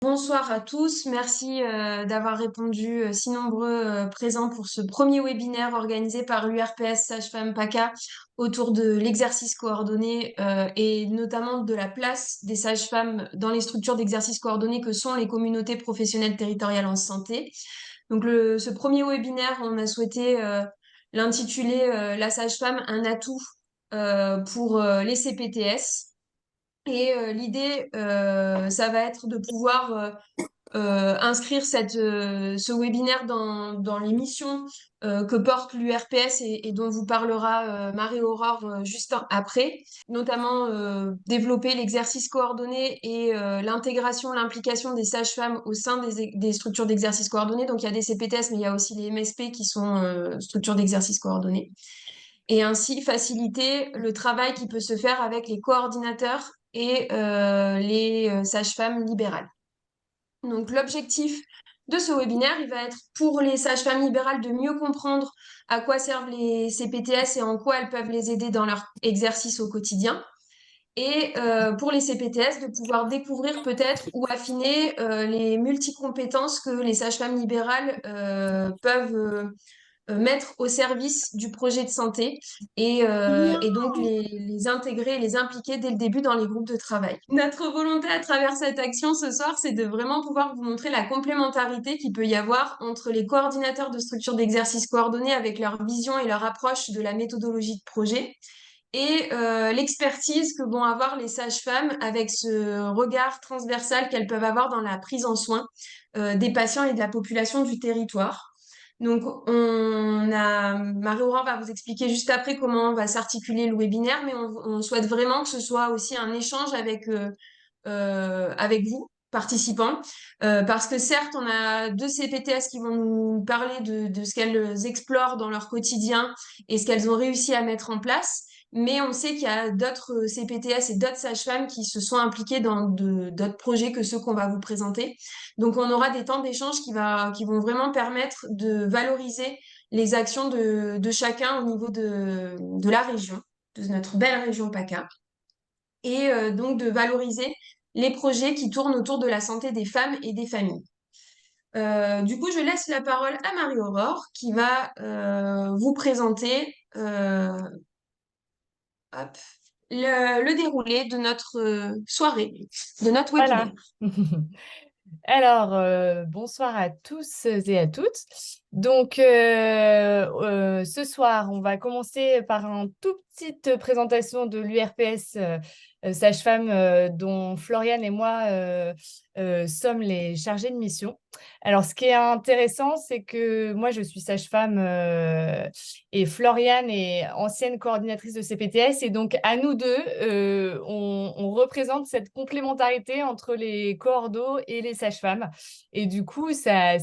Bonsoir à tous, merci d'avoir répondu si nombreux présents pour ce premier webinaire organisé par l'URPS Sage-Femme PACA autour de l'exercice coordonné et notamment de la place des sages-femmes dans les structures d'exercice coordonné que sont les communautés professionnelles territoriales en santé. Donc ce premier webinaire, on a souhaité l'intituler La sage-femme, un atout pour les CPTS. Et l'idée, ça va être de pouvoir inscrire ce webinaire dans les missions que porte l'URPS et dont vous parlera Marie-Aurore juste après, notamment développer l'exercice coordonné et l'intégration, l'implication des sages-femmes au sein des structures d'exercice coordonné. Donc il y a des CPTS, mais il y a aussi les MSP qui sont structures d'exercice coordonné. Et ainsi faciliter le travail qui peut se faire avec les coordinateurs et les sages-femmes libérales. Donc l'objectif de ce webinaire, il va être pour les sages-femmes libérales de mieux comprendre à quoi servent les CPTS et en quoi elles peuvent les aider dans leur exercice au quotidien. Et pour les CPTS, de pouvoir découvrir peut-être ou affiner les multicompétences que les sages-femmes libérales peuvent mettre au service du projet de santé et donc les intégrer, les impliquer dès le début dans les groupes de travail. Notre volonté à travers cette action ce soir, c'est de vraiment pouvoir vous montrer la complémentarité qu'il peut y avoir entre les coordinateurs de structures d'exercice coordonnées avec leur vision et leur approche de la méthodologie de projet et l'expertise que vont avoir les sages-femmes avec ce regard transversal qu'elles peuvent avoir dans la prise en soin des patients et de la population du territoire. Donc, Marie-Aurore va vous expliquer juste après comment va s'articuler le webinaire, mais on souhaite vraiment que ce soit aussi un échange avec vous, participants, parce que certes, on a deux CPTS qui vont nous parler de ce qu'elles explorent dans leur quotidien et ce qu'elles ont réussi à mettre en place, mais on sait qu'il y a d'autres CPTS et d'autres sages-femmes qui se sont impliquées dans d'autres projets que ceux qu'on va vous présenter. Donc, on aura des temps d'échange qui vont vraiment permettre de valoriser les actions de chacun au niveau de la région, de notre belle région PACA, et donc de valoriser les projets qui tournent autour de la santé des femmes et des familles. Du coup, je laisse la parole à Marie-Aurore qui va vous présenter hop, le déroulé de notre soirée, de notre Voilà. webinaire. Alors, bonsoir à tous et à toutes. Donc, ce soir, on va commencer par une toute petite présentation de l'URPS Sage-Femme dont Floriane et moi sommes les chargés de mission. Alors, ce qui est intéressant, c'est que moi, je suis sage-femme et Floriane est ancienne coordinatrice de CPTS. Et donc, à nous deux, on représente cette complémentarité entre les coordos et les sages-femmes. Et du coup, ça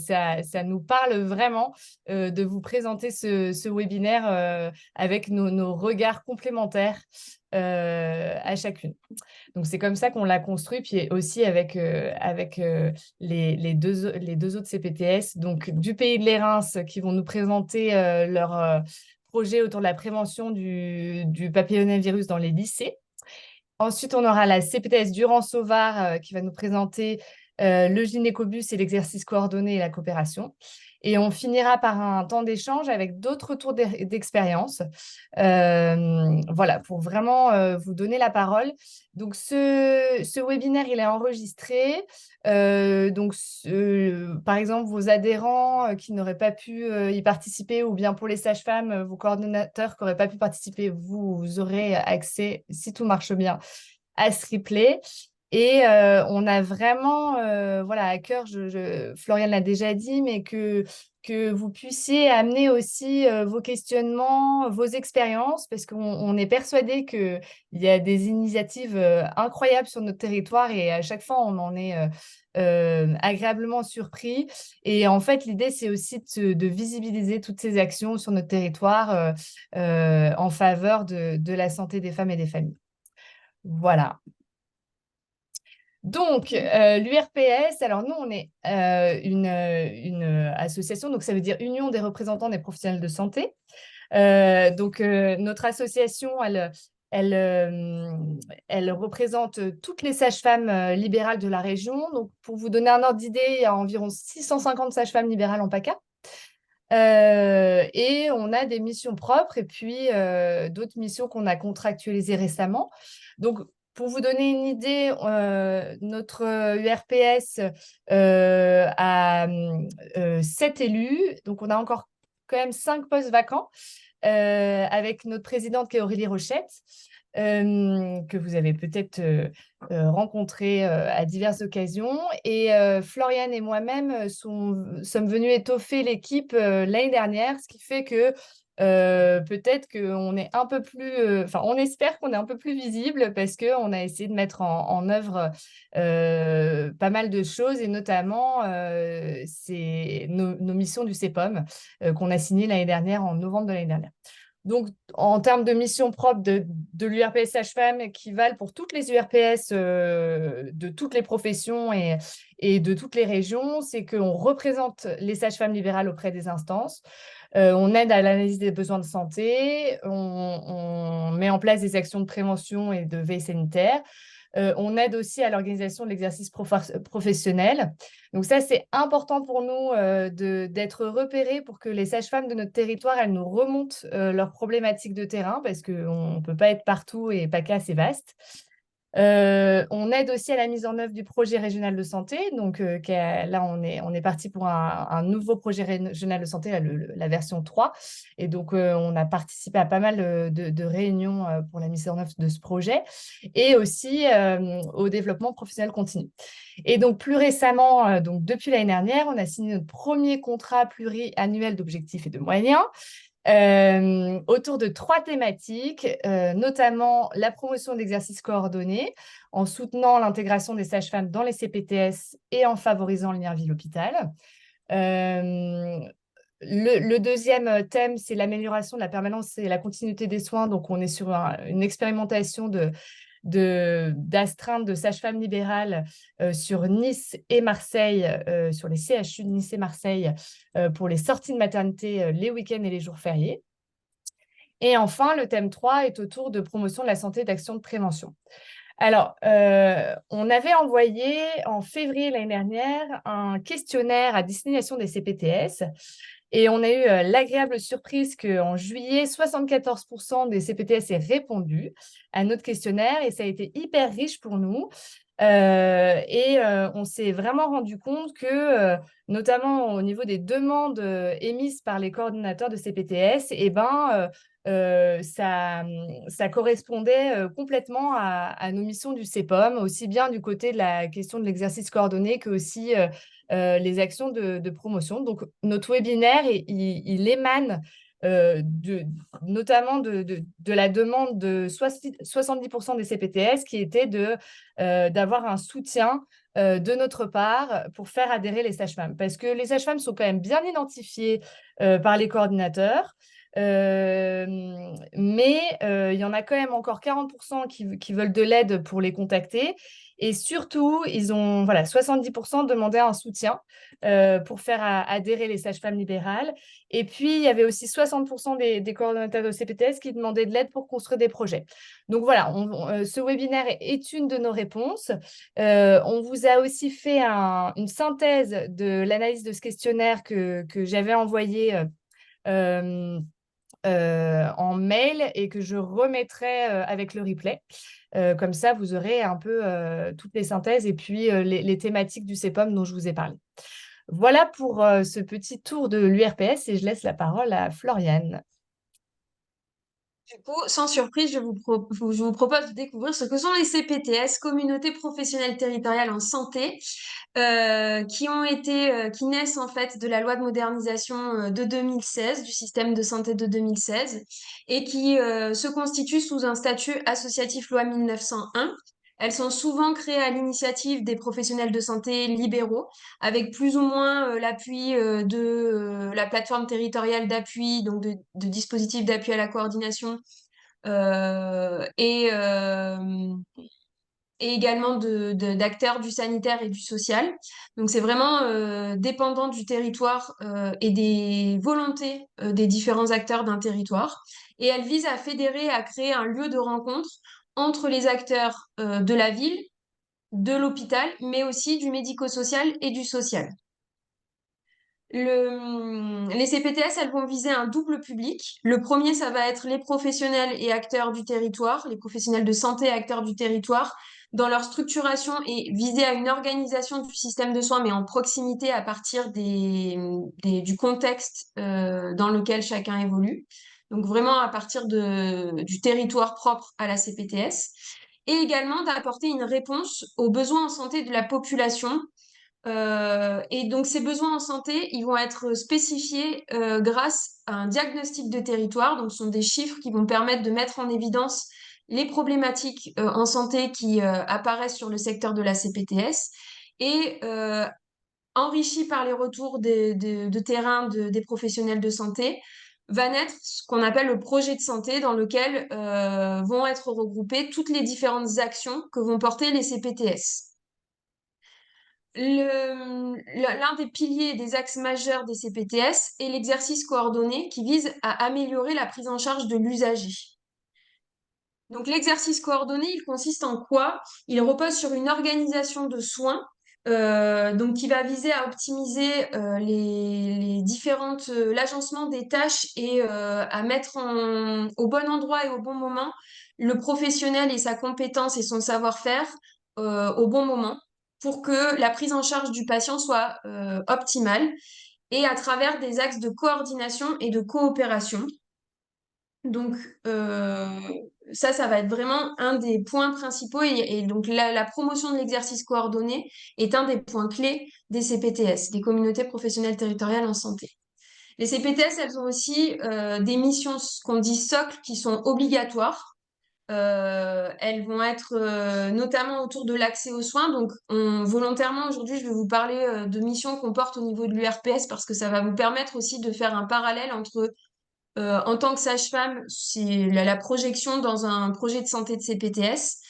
nous parle vraiment de vous présenter ce webinaire avec nos regards complémentaires à chacune. Donc, c'est comme ça qu'on l'a construit, puis aussi avec les deux autres CPTS, donc du Pays de l'Érins, qui vont nous présenter leur projet autour de la prévention du papillomavirus dans les lycées. Ensuite, on aura la CPTS Durand-Sauvard qui va nous présenter le gynécobus et l'exercice coordonné et la coopération. Et on finira par un temps d'échange avec d'autres retours d'expérience. Voilà, pour vraiment vous donner la parole. Donc, ce webinaire, il est enregistré. Par exemple, vos adhérents qui n'auraient pas pu y participer, ou bien pour les sages-femmes, vos coordonnateurs qui n'auraient pas pu participer, vous aurez accès, si tout marche bien, à ce replay. Et on a vraiment voilà, à cœur, Floriane l'a déjà dit, mais que vous puissiez amener aussi vos questionnements, vos expériences, parce qu'on est persuadé qu'il y a des initiatives incroyables sur notre territoire et à chaque fois, on en est agréablement surpris. Et en fait, l'idée, c'est aussi de visibiliser toutes ces actions sur notre territoire en faveur de la santé des femmes et des familles. Voilà. Donc, l'URPS, alors nous, on est une association, donc ça veut dire Union des représentants des professionnels de santé. Donc, notre association, elle elle représente toutes les sages-femmes libérales de la région. Donc, pour vous donner un ordre d'idée, il y a environ 650 sages-femmes libérales en PACA. Et on a des missions propres et puis d'autres missions qu'on a contractualisées récemment. Donc, pour vous donner une idée, notre URPS a 7 élus. Donc, on a encore quand même 5 postes vacants avec notre présidente qui est Aurélie Rochette, que vous avez peut-être rencontrée à diverses occasions. Et Floriane et moi-même sommes venus étoffer l'équipe l'année dernière, ce qui fait que peut-être qu'on est un peu plus, enfin, on espère qu'on est un peu plus visible parce qu'on a essayé de mettre en œuvre pas mal de choses et notamment c'est nos missions du CEPOM qu'on a signées l'année dernière, en novembre de l'année dernière. Donc, en termes de mission propre de l'URPS Sage-Femme qui valent pour toutes les URPS de toutes les professions et de toutes les régions, c'est qu'on représente les sages-femmes libérales auprès des instances. On aide à l'analyse des besoins de santé, on met en place des actions de prévention et de veille sanitaire. On aide aussi à l'organisation de l'exercice professionnel. Donc ça, c'est important pour nous d'être repérés pour que les sages-femmes de notre territoire, elles nous remontent leurs problématiques de terrain parce qu'on ne peut pas être partout et PACA, c'est vaste. On aide aussi à la mise en œuvre du projet régional de santé. Donc là, on est parti pour un nouveau projet régional de santé, la version 3. Et donc, on a participé à pas mal de réunions pour la mise en œuvre de ce projet et aussi au développement professionnel continu. Et donc, plus récemment, donc depuis l'année dernière, on a signé notre premier contrat pluriannuel d'objectifs et de moyens autour de 3 thématiques, notamment la promotion d'exercices coordonnés en soutenant l'intégration des sages-femmes dans les CPTS et en favorisant le lien ville-hôpital. Le deuxième thème, c'est l'amélioration de la permanence et la continuité des soins. Donc, on est sur une expérimentation d'astreinte de sages-femmes libérales sur Nice et Marseille, sur les CHU de Nice et Marseille, pour les sorties de maternité les week-ends et les jours fériés. Et enfin, le thème 3 est autour de promotion de la santé et d'actions de prévention. Alors, on avait envoyé en février l'année dernière un questionnaire à destination des CPTS et on a eu l'agréable surprise qu'en juillet, 74% des CPTS aient répondu à notre questionnaire et ça a été hyper riche pour nous. On s'est vraiment rendu compte que, notamment au niveau des demandes émises par les coordinateurs de CPTS, ça correspondait complètement à nos missions du CEPOM, aussi bien du côté de la question de l'exercice coordonné que aussi les actions de promotion. Donc, notre webinaire, il émane notamment de la demande de 70% des CPTS qui était d'avoir un soutien de notre part pour faire adhérer les sages-femmes. Parce que les sages-femmes sont quand même bien identifiées par les coordinateurs. Mais il y en a quand même encore 40% qui veulent de l'aide pour les contacter. Et surtout, ils ont 70% demandé un soutien pour faire adhérer les sages-femmes libérales. Et puis, il y avait aussi 60% des coordonnateurs de CPTS qui demandaient de l'aide pour construire des projets. Donc voilà, ce webinaire est une de nos réponses. On vous a aussi fait une synthèse de l'analyse de ce questionnaire que j'avais envoyé en mail et que je remettrai avec le replay. Comme ça, vous aurez un peu toutes les synthèses et puis les thématiques du CEPOM dont je vous ai parlé. Voilà pour ce petit tour de l'URPS et je laisse la parole à Floriane. Du coup, sans surprise, je vous propose de découvrir ce que sont les CPTS, communautés professionnelles territoriales en santé, qui naissent en fait de la loi de modernisation de 2016, du système de santé de 2016, et qui se constituent sous un statut associatif loi 1901. Elles sont souvent créées à l'initiative des professionnels de santé libéraux, avec plus ou moins l'appui de la plateforme territoriale d'appui, donc de dispositifs d'appui à la coordination, euh, et, euh, et également d'acteurs du sanitaire et du social. Donc c'est vraiment dépendant du territoire et des volontés des différents acteurs d'un territoire. Et elle vise à fédérer, à créer un lieu de rencontre entre les acteurs de la ville, de l'hôpital, mais aussi du médico-social et du social. Les CPTS, elles vont viser un double public. Le premier, ça va être les professionnels et acteurs du territoire, les professionnels de santé et acteurs du territoire, dans leur structuration et viser à une organisation du système de soins, mais en proximité à partir du contexte dans lequel chacun évolue. Donc vraiment à partir du territoire propre à la CPTS. Et également d'apporter une réponse aux besoins en santé de la population et donc, ces besoins en santé, ils vont être spécifiés grâce à un diagnostic de territoire. Donc, ce sont des chiffres qui vont permettre de mettre en évidence les problématiques en santé qui apparaissent sur le secteur de la CPTS et enrichis par les retours de terrain des professionnels de santé, va naître ce qu'on appelle le projet de santé dans lequel vont être regroupées toutes les différentes actions que vont porter les CPTS. L'un des piliers des axes majeurs des CPTS est l'exercice coordonné qui vise à améliorer la prise en charge de l'usager. Donc l'exercice coordonné, il consiste en quoi? Il repose sur une organisation de soins donc qui va viser à optimiser les différentes l'agencement des tâches et à mettre au bon endroit et au bon moment le professionnel et sa compétence et son savoir-faire au bon moment pour que la prise en charge du patient soit optimale et à travers des axes de coordination et de coopération. Donc, ça va être vraiment un des points principaux. Et donc, la promotion de l'exercice coordonné est un des points clés des CPTS, des communautés professionnelles territoriales en santé. Les CPTS, elles ont aussi des missions, ce qu'on dit socles, qui sont obligatoires. Elles vont être notamment autour de l'accès aux soins. Donc, volontairement, aujourd'hui, je vais vous parler de missions qu'on porte au niveau de l'URPS parce que ça va vous permettre aussi de faire un parallèle entre en tant que sage-femme, c'est la projection dans un projet de santé de CPTS.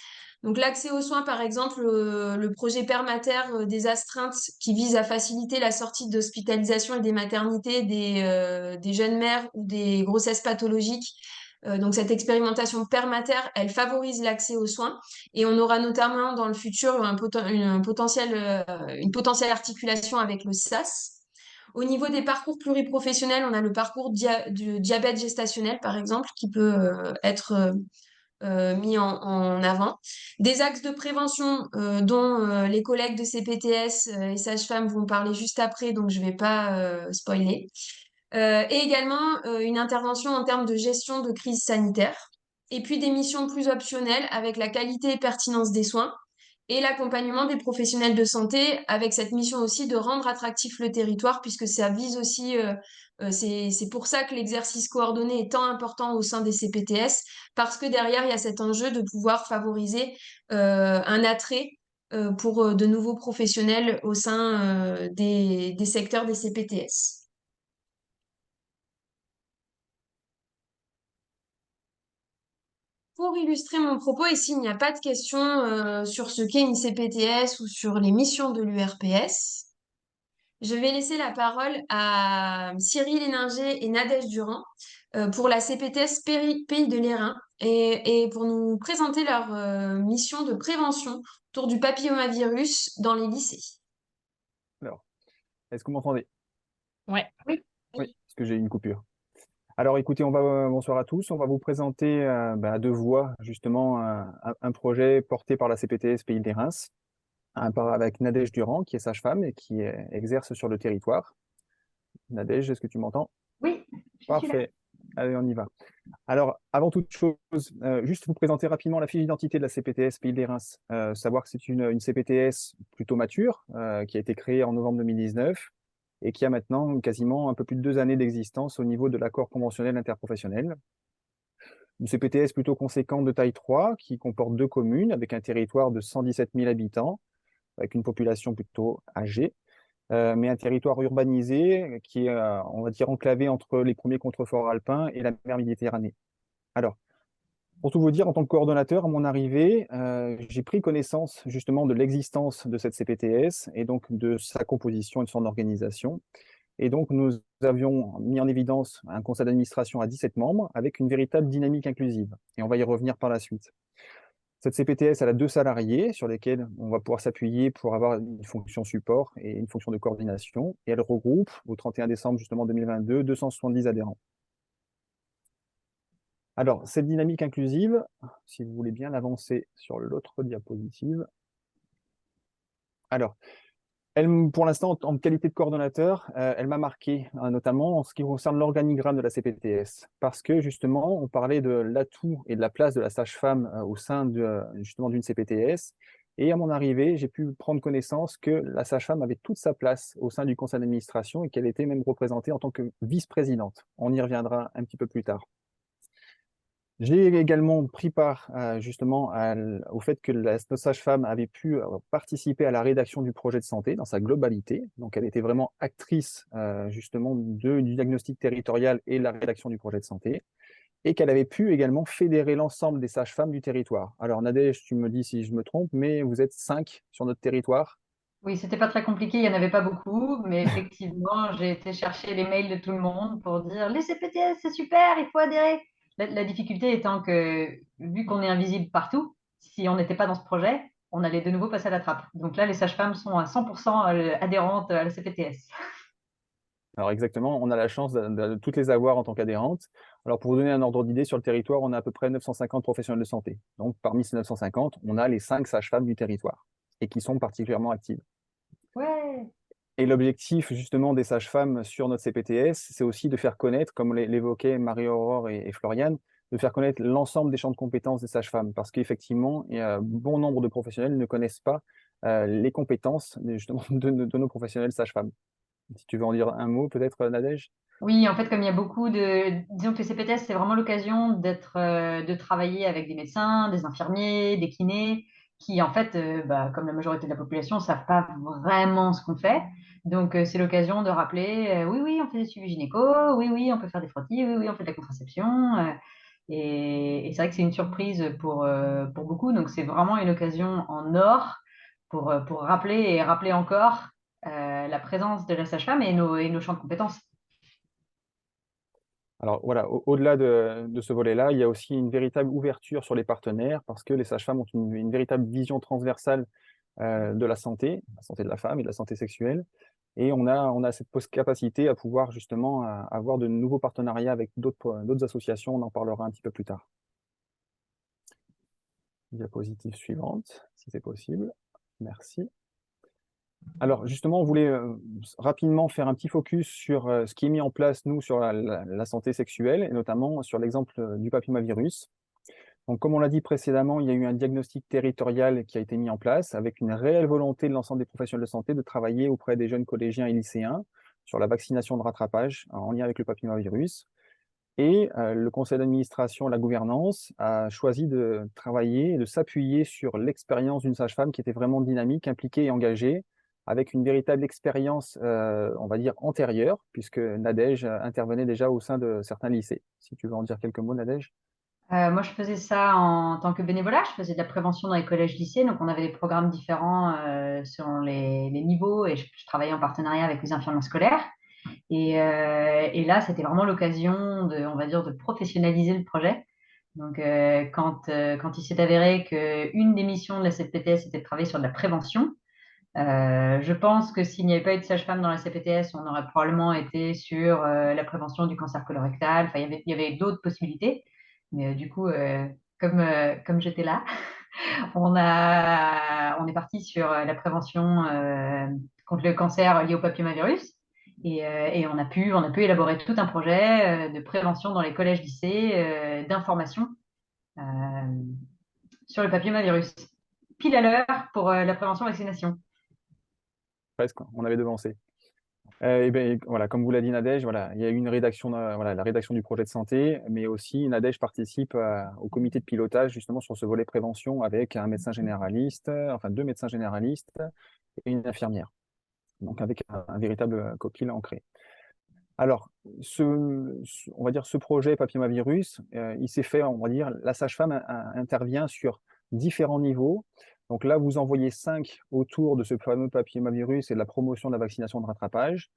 Donc l'accès aux soins, par exemple, le projet Permater des astreintes qui vise à faciliter la sortie d'hospitalisation et des maternités des jeunes mères ou des grossesses pathologiques. Donc cette expérimentation Permater, elle favorise l'accès aux soins et on aura notamment dans le futur une potentielle articulation avec le SAS. Au niveau des parcours pluriprofessionnels, on a le parcours du diabète gestationnel, par exemple, qui peut être mis en avant. Des axes de prévention dont les collègues de CPTS et sages-femmes vont parler juste après, donc je ne vais pas spoiler. Et également une intervention en termes de gestion de crise sanitaire. Et puis des missions plus optionnelles avec la qualité et pertinence des soins et l'accompagnement des professionnels de santé avec cette mission aussi de rendre attractif le territoire puisque ça vise aussi, c'est pour ça que l'exercice coordonné est tant important au sein des CPTS parce que derrière, il y a cet enjeu de pouvoir favoriser un attrait pour de nouveaux professionnels au sein des secteurs des CPTS. Pour illustrer mon propos, ici, il n'y a pas de question sur ce qu'est une CPTS ou sur les missions de l'URPS. Je vais laisser la parole à Cyril Héninger et Nadège Durand pour la CPTS Pays de l'Airain et pour nous présenter leur mission de prévention autour du papillomavirus dans les lycées. Alors, est-ce que vous m'entendez? Ouais. Oui. Oui, parce que j'ai eu une coupure. Alors, écoutez, bonsoir à tous. On va vous présenter à deux voix, justement, un projet porté par la CPTS Pays de Reims, avec Nadège Durand, qui est sage-femme et qui exerce sur le territoire. Nadège, est-ce que tu m'entends? Oui, je suis là. Parfait. Allez, on y va. Alors, avant toute chose, juste vous présenter rapidement la fiche d'identité de la CPTS Pays de Reims. Savoir que c'est une CPTS plutôt mature, qui a été créée en novembre 2019 et qui a maintenant quasiment un peu plus de 2 années d'existence au niveau de l'accord conventionnel interprofessionnel. Une CPTS plutôt conséquente de taille 3, qui comporte 2 communes avec un territoire de 117 000 habitants, avec une population plutôt âgée, mais un territoire urbanisé qui est, on va dire, enclavé entre les premiers contreforts alpins et la mer Méditerranée. Alors, Pour tout vous dire, en tant que coordonnateur, à mon arrivée, j'ai pris connaissance justement de l'existence de cette CPTS et donc de sa composition et de son organisation. Et donc, nous avions mis en évidence un conseil d'administration à 17 membres avec une véritable dynamique inclusive. Et on va y revenir par la suite. Cette CPTS, elle a 2 salariés sur lesquels on va pouvoir s'appuyer pour avoir une fonction support et une fonction de coordination. Et elle regroupe, au 31 décembre justement 2022, 270 adhérents. Alors, cette dynamique inclusive, si vous voulez bien l'avancer sur l'autre diapositive. Alors, pour l'instant, en qualité de coordonnateur, elle m'a marqué, notamment en ce qui concerne l'organigramme de la CPTS, parce que justement, on parlait de l'atout et de la place de la sage-femme au sein justement d'une CPTS. Et à mon arrivée, j'ai pu prendre connaissance que la sage-femme avait toute sa place au sein du conseil d'administration et qu'elle était même représentée en tant que vice-présidente. On y reviendra un petit peu plus tard. J'ai également pris part justement au fait que notre sage-femme avait pu participer à la rédaction du projet de santé dans sa globalité. Donc, elle était vraiment actrice justement du diagnostic territorial et la rédaction du projet de santé. Et qu'elle avait pu également fédérer l'ensemble des sages-femmes du territoire. Alors, Nadège, tu me dis si je me trompe, mais vous êtes 5 sur notre territoire. Oui, c'était pas très compliqué, il n'y en avait pas beaucoup, mais effectivement, j'ai été chercher les mails de tout le monde pour dire les CPTS, c'est super, il faut adhérer. La difficulté étant que, vu qu'on est invisible partout, si on n'était pas dans ce projet, on allait de nouveau passer à la trappe. Donc là, les sages-femmes sont à 100% adhérentes à la CPTS. Alors exactement, on a la chance de toutes les avoir en tant qu'adhérentes. Alors pour vous donner un ordre d'idée, sur le territoire, on a à peu près 950 professionnels de santé. Donc parmi ces 950, on a les 5 sages-femmes du territoire et qui sont particulièrement actives. Ouais. Et l'objectif justement des sages-femmes sur notre CPTS, c'est aussi de faire connaître, comme l'évoquaient Marie-Aurore et Floriane, de faire connaître l'ensemble des champs de compétences des sages-femmes. Parce qu'effectivement, il y a bon nombre de professionnels qui ne connaissent pas les compétences justement de nos professionnels sages-femmes. Si tu veux en dire un mot, peut-être, Nadège? Oui, en fait, comme il y a beaucoup de... Disons que le CPTS, c'est vraiment l'occasion de travailler avec des médecins, des infirmiers, des kinés, qui, en fait, comme la majorité de la population, ne savent pas vraiment ce qu'on fait. Donc, c'est l'occasion de rappeler, oui, oui, on fait des suivis gynéco, oui, oui, on peut faire des frottis, oui, oui, on fait de la contraception. Et c'est vrai que c'est une surprise pour beaucoup. Donc, c'est vraiment une occasion en or pour rappeler et rappeler encore la présence de la sage-femme et nos champs de compétences. Alors voilà, au-delà de ce volet-là, il y a aussi une véritable ouverture sur les partenaires parce que les sages-femmes ont une véritable vision transversale de la santé de la femme et de la santé sexuelle. Et on a cette capacité à pouvoir justement avoir de nouveaux partenariats avec d'autres associations. On en parlera un petit peu plus tard. Diapositive suivante, si c'est possible. Merci. Alors justement, on voulait rapidement faire un petit focus sur ce qui est mis en place, nous, sur la santé sexuelle, et notamment sur l'exemple du papillomavirus. Donc, comme on l'a dit précédemment, il y a eu un diagnostic territorial qui a été mis en place avec une réelle volonté de l'ensemble des professionnels de santé de travailler auprès des jeunes collégiens et lycéens sur la vaccination de rattrapage en lien avec le papillomavirus. Et le conseil d'administration, la gouvernance, a choisi de travailler et de s'appuyer sur l'expérience d'une sage-femme qui était vraiment dynamique, impliquée et engagée, avec une véritable expérience, on va dire, antérieure, puisque Nadège intervenait déjà au sein de certains lycées. Si tu veux en dire quelques mots, Nadège. Moi, je faisais ça en tant que bénévolat. Je faisais de la prévention dans les collèges-lycées. Donc, on avait des programmes différents selon les niveaux et je travaillais en partenariat avec les infirmières scolaires. Et là, c'était vraiment l'occasion de, on va dire, de professionnaliser le projet. Donc, quand il s'est avéré qu'une des missions de la CPTS était de travailler sur de la prévention, je pense que s'il n'y avait pas eu de sage-femme dans la CPTS, on aurait probablement été sur la prévention du cancer colorectal. Enfin, il y avait d'autres possibilités. Mais du coup, comme j'étais là, on est parti sur la prévention contre le cancer lié au papillomavirus. Et on a pu élaborer tout un projet de prévention dans les collèges, lycées, d'information euh, sur le papillomavirus. Pile à l'heure pour la prévention-vaccination. Presque, on avait devancé. Et ben, voilà, comme vous l'a dit Nadège, voilà, il y a eu une rédaction, la rédaction du projet de santé, mais aussi Nadège participe au comité de pilotage justement sur ce volet prévention avec un médecin généraliste, enfin 2 médecins généralistes et une infirmière. Donc avec un véritable coquille ancré. Alors, on va dire ce projet papillomavirus, il s'est fait, on va dire, la sage-femme intervient sur différents niveaux. Donc là, vous en voyez 5 autour de ce fameux papillomavirus et de la promotion de la vaccination de rattrapage.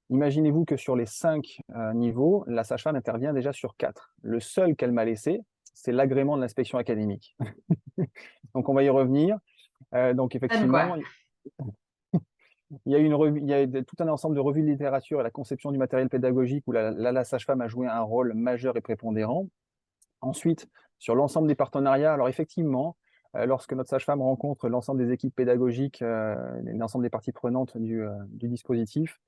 Imaginez-vous que sur les 5 niveaux, la sage-femme intervient déjà sur 4. Le seul qu'elle m'a laissé, c'est l'agrément de l'inspection académique. Donc on va y revenir. Donc effectivement, Quoi. il y a tout un ensemble de revues de littérature et la conception du matériel pédagogique où la sage-femme a joué un rôle majeur et prépondérant. Ensuite, sur l'ensemble des partenariats, alors effectivement, lorsque notre sage-femme rencontre l'ensemble des équipes pédagogiques, l'ensemble des parties prenantes du dispositif,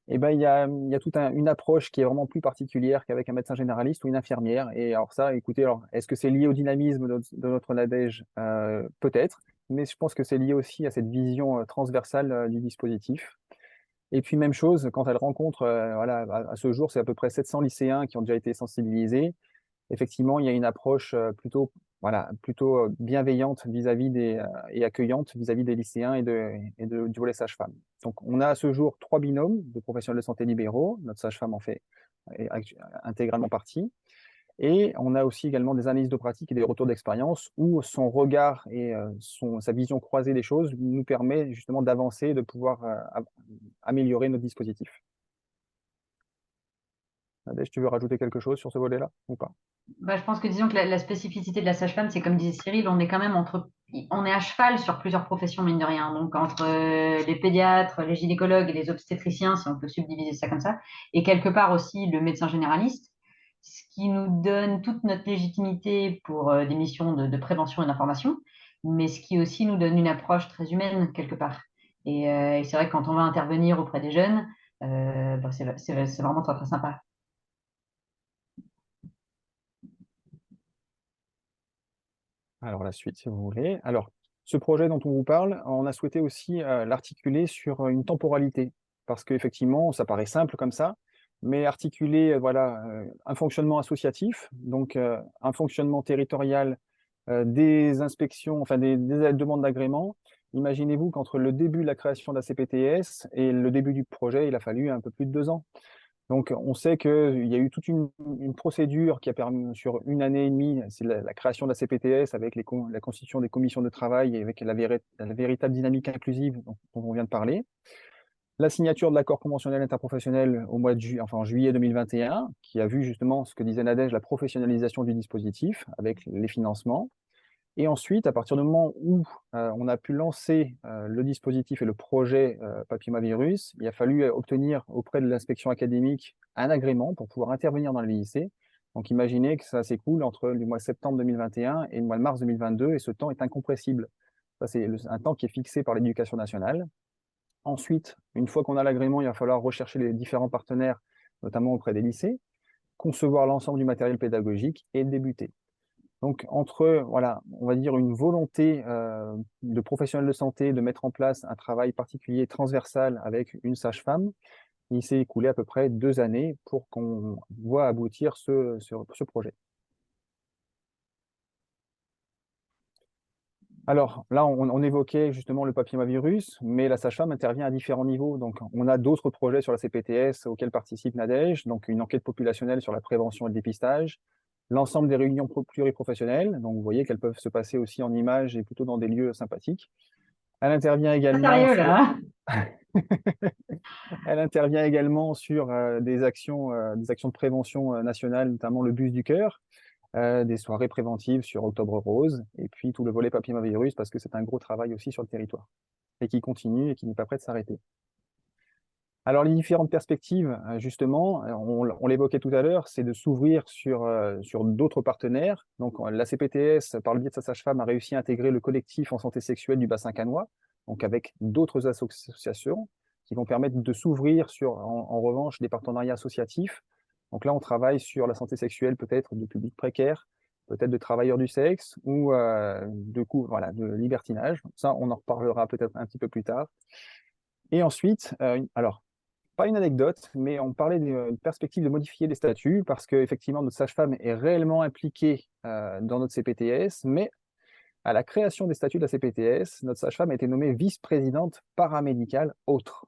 eh ben, il y a toute une approche qui est vraiment plus particulière qu'avec un médecin généraliste ou une infirmière. Et alors ça, écoutez, alors, est-ce que c'est lié au dynamisme de notre Nadège? Peut-être, mais je pense que c'est lié aussi à cette vision transversale du dispositif. Et puis même chose, quand elle rencontre, voilà, à ce jour, c'est à peu près 700 lycéens qui ont déjà été sensibilisés. Effectivement, il y a une approche plutôt, voilà, plutôt bienveillante vis-à-vis et accueillante vis-à-vis des lycéens du volet sage-femme. Donc, on a à ce jour 3 binômes de professionnels de santé libéraux. Notre sage-femme en fait est intégralement partie. Et on a aussi également des analyses de pratique et des retours d'expérience où son regard et sa vision croisée des choses nous permet justement d'avancer et de pouvoir améliorer notre dispositif. Nadège, tu veux rajouter quelque chose sur ce volet-là ou pas? Bah, je pense que disons que la spécificité de la sage-femme, c'est comme disait Cyril, on est quand même on est à cheval sur plusieurs professions, mine de rien. Donc, entre les pédiatres, les gynécologues et les obstétriciens, si on peut subdiviser ça comme ça, et quelque part aussi le médecin généraliste, ce qui nous donne toute notre légitimité pour des missions de prévention et d'information, mais ce qui aussi nous donne une approche très humaine, quelque part. Et c'est vrai que quand on va intervenir auprès des jeunes, bah, c'est vraiment très, très sympa. Alors la suite, si vous voulez. Alors, ce projet dont on vous parle, on a souhaité aussi l'articuler sur une temporalité, parce qu'effectivement, ça paraît simple comme ça, mais articuler voilà, un fonctionnement associatif, donc un fonctionnement territorial, des inspections, enfin des demandes d'agrément. Imaginez-vous qu'entre le début de la création de la CPTS et le début du projet, il a fallu un peu plus de 2 ans. Donc, on sait qu'il y a eu toute une procédure qui a permis, sur 1 année et demie, c'est la création de la CPTS avec la constitution des commissions de travail et avec la véritable dynamique inclusive dont on vient de parler. La signature de l'accord conventionnel interprofessionnel au mois de en juillet 2021, qui a vu justement ce que disait Nadège, la professionnalisation du dispositif avec les financements. Et ensuite, à partir du moment où on a pu lancer le dispositif et le projet papillomavirus, il a fallu obtenir auprès de l'inspection académique un agrément pour pouvoir intervenir dans les lycées. Donc imaginez que ça s'écoule entre le mois de septembre 2021 et le mois de mars 2022, et ce temps est incompressible. Ça, c'est un temps qui est fixé par l'Éducation nationale. Ensuite, une fois qu'on a l'agrément, il va falloir rechercher les différents partenaires, notamment auprès des lycées, concevoir l'ensemble du matériel pédagogique et débuter. Donc, entre, voilà, on va dire une volonté de professionnels de santé de mettre en place un travail particulier transversal avec une sage-femme, il s'est écoulé à peu près 2 années pour qu'on voit aboutir ce projet. Alors là, on évoquait justement le papillomavirus, mais la sage-femme intervient à différents niveaux. Donc, on a d'autres projets sur la CPTS auxquels participe Nadège, donc une enquête populationnelle sur la prévention et le dépistage, l'ensemble des réunions pluriprofessionnelles, donc vous voyez qu'elles peuvent se passer aussi en images et plutôt dans des lieux sympathiques. Elle intervient également Sérieux, sur, là, hein. elle intervient également sur des actions de prévention nationales, notamment le bus du cœur, des soirées préventives sur Octobre Rose, et puis tout le volet papillomavirus, parce que c'est un gros travail aussi sur le territoire, et qui continue et qui n'est pas prêt de s'arrêter. Alors, les différentes perspectives, justement, on l'évoquait tout à l'heure, c'est de s'ouvrir sur d'autres partenaires. Donc, la CPTS, par le biais de sa sage-femme, a réussi à intégrer le collectif en santé sexuelle du bassin cannois, donc avec d'autres associations qui vont permettre de s'ouvrir sur, en revanche, des partenariats associatifs. Donc là, on travaille sur la santé sexuelle peut-être de publics précaires, peut-être de travailleurs du sexe ou voilà, de libertinage. Ça, on en reparlera peut-être un petit peu plus tard. Et ensuite, alors, pas une anecdote, mais on parlait d'une perspective de modifier les statuts parce qu'effectivement, notre sage-femme est réellement impliquée dans notre CPTS, mais à la création des statuts de la CPTS, notre sage-femme a été nommée vice-présidente paramédicale autre.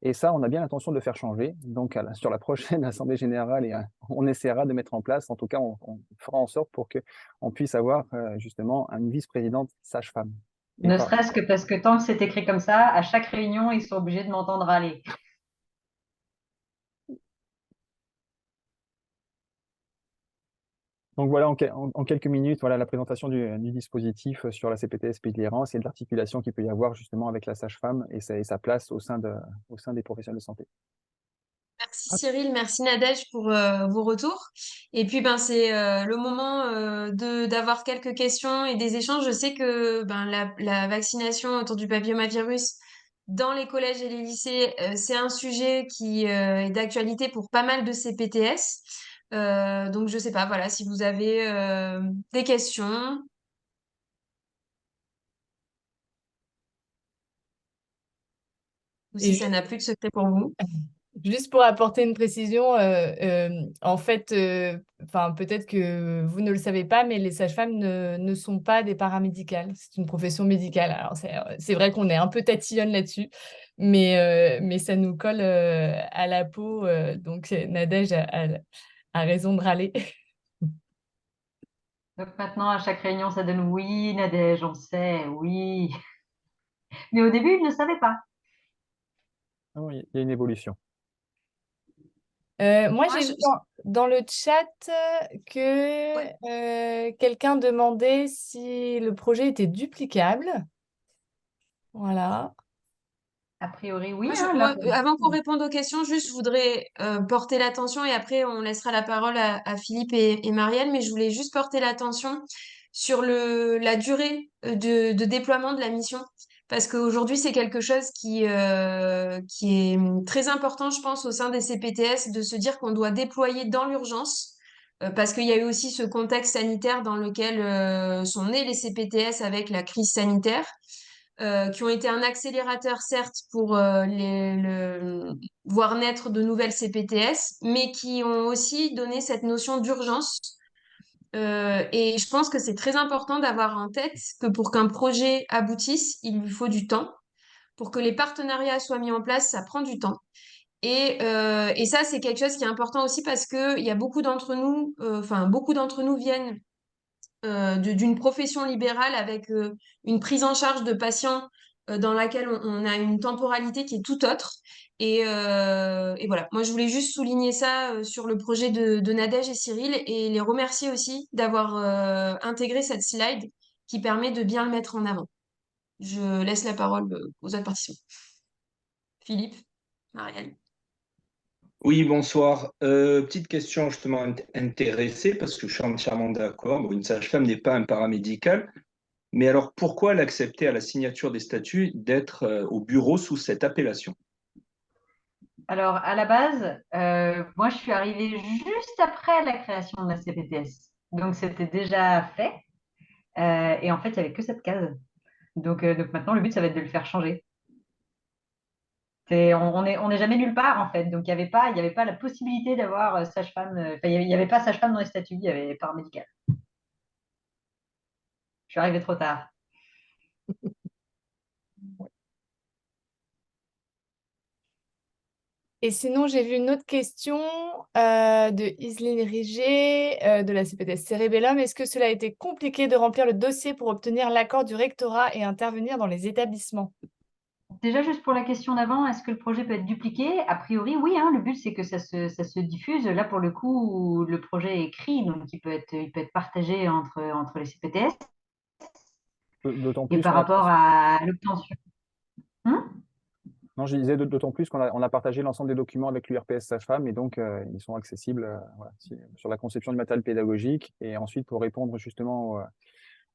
Et ça, on a bien l'intention de le faire changer. Donc, sur la prochaine Assemblée générale, on essaiera de mettre en place, en tout cas, on fera en sorte pour qu'on puisse avoir justement une vice-présidente sage-femme. Et Ne pas, serait-ce que parce que tant que c'est écrit comme ça, à chaque réunion, ils sont obligés de m'entendre râler. Donc voilà, en quelques minutes, voilà la présentation du dispositif sur la CPTS Pays de l'Errance et de l'articulation qu'il peut y avoir justement avec la sage-femme et sa place au sein des professionnels de santé. Merci Cyril, merci Nadège pour vos retours. Et puis ben c'est le moment d'avoir quelques questions et des échanges. Je sais que ben la vaccination autour du papillomavirus dans les collèges et les lycées, c'est un sujet qui est d'actualité pour pas mal de CPTS. Donc je sais pas, voilà, si vous avez des questions ou si Et ça n'a plus de secret pour vous. juste pour apporter une précision, en fait, enfin, peut-être que vous ne le savez pas, mais les sages-femmes ne sont pas des paramédicales. C'est une profession médicale. Alors, c'est vrai qu'on est un peu tatillonne là-dessus, mais ça nous colle à la peau. Donc, Nadège a raison de râler. Donc maintenant, à chaque réunion, ça donne oui, Nadège, on sait, oui. Mais au début, ils ne savaient pas. Ah oui, il y a une évolution. Moi, Moi, j'ai vu dans le chat que ouais. quelqu'un demandait si le projet était duplicable. Voilà. A priori, oui. Moi, Hein, là, avant qu'on réponde aux questions, juste, je voudrais porter l'attention et après, on laissera la parole à Philippe et Marielle, mais je voulais juste porter l'attention sur la durée de déploiement de la mission. Parce qu'aujourd'hui, c'est quelque chose qui est très important, je pense, au sein des CPTS, de se dire qu'on doit déployer dans l'urgence. Parce qu'il y a eu aussi ce contexte sanitaire dans lequel sont nés les CPTS avec la crise sanitaire qui ont été un accélérateur, certes, pour voir naître de nouvelles CPTS, mais qui ont aussi donné cette notion d'urgence. Et je pense que c'est très important d'avoir en tête que pour qu'un projet aboutisse, il lui faut du temps. Pour que les partenariats soient mis en place, ça prend du temps. Et ça, c'est quelque chose qui est important aussi parce que il y a beaucoup d'entre nous, beaucoup d'entre nous viennent d'une profession libérale avec une prise en charge de patients dans laquelle on a une temporalité qui est tout autre. Et voilà, moi je voulais juste souligner ça sur le projet de Nadège et Cyril et les remercier aussi d'avoir intégré cette slide qui permet de bien le mettre en avant. Je laisse la parole aux autres participants. Philippe, Marielle. Oui, bonsoir. Petite question justement intéressée parce que je suis entièrement d'accord. Bon, une sage-femme n'est pas un paramédical, mais alors pourquoi elle acceptait à la signature des statuts d'être au bureau sous cette appellation? alors, à la base, moi, je suis arrivée juste après la création de la CPTS. Donc, c'était déjà fait. Et en fait, il n'y avait que cette case. Donc maintenant, le but, ça va être de le faire changer. On est jamais nulle part, en fait. Donc, il y avait pas la possibilité d'avoir sage-femme. Enfin, il y avait pas sage-femme dans les statuts, il y avait paramédical. Je suis arrivée trop tard. Et sinon, j'ai vu une autre question de Iseline Riget de la CPTS Cérébellum. Est-ce que cela a été compliqué de remplir le dossier pour obtenir l'accord du rectorat et intervenir dans les établissements? Déjà, juste pour la question d'avant, est-ce que le projet peut être dupliqué? A priori, oui, hein, le but, c'est que ça se diffuse. Là, pour le coup, le projet est écrit, donc il peut être partagé entre les CPTS. D'autant Et plus par qu'on a, rapport à l'obtention. non, je disais d'autant plus qu'on a partagé l'ensemble des documents avec l'URPS Sage-Femme et donc ils sont accessibles voilà, sur la conception du matériel pédagogique et ensuite pour répondre justement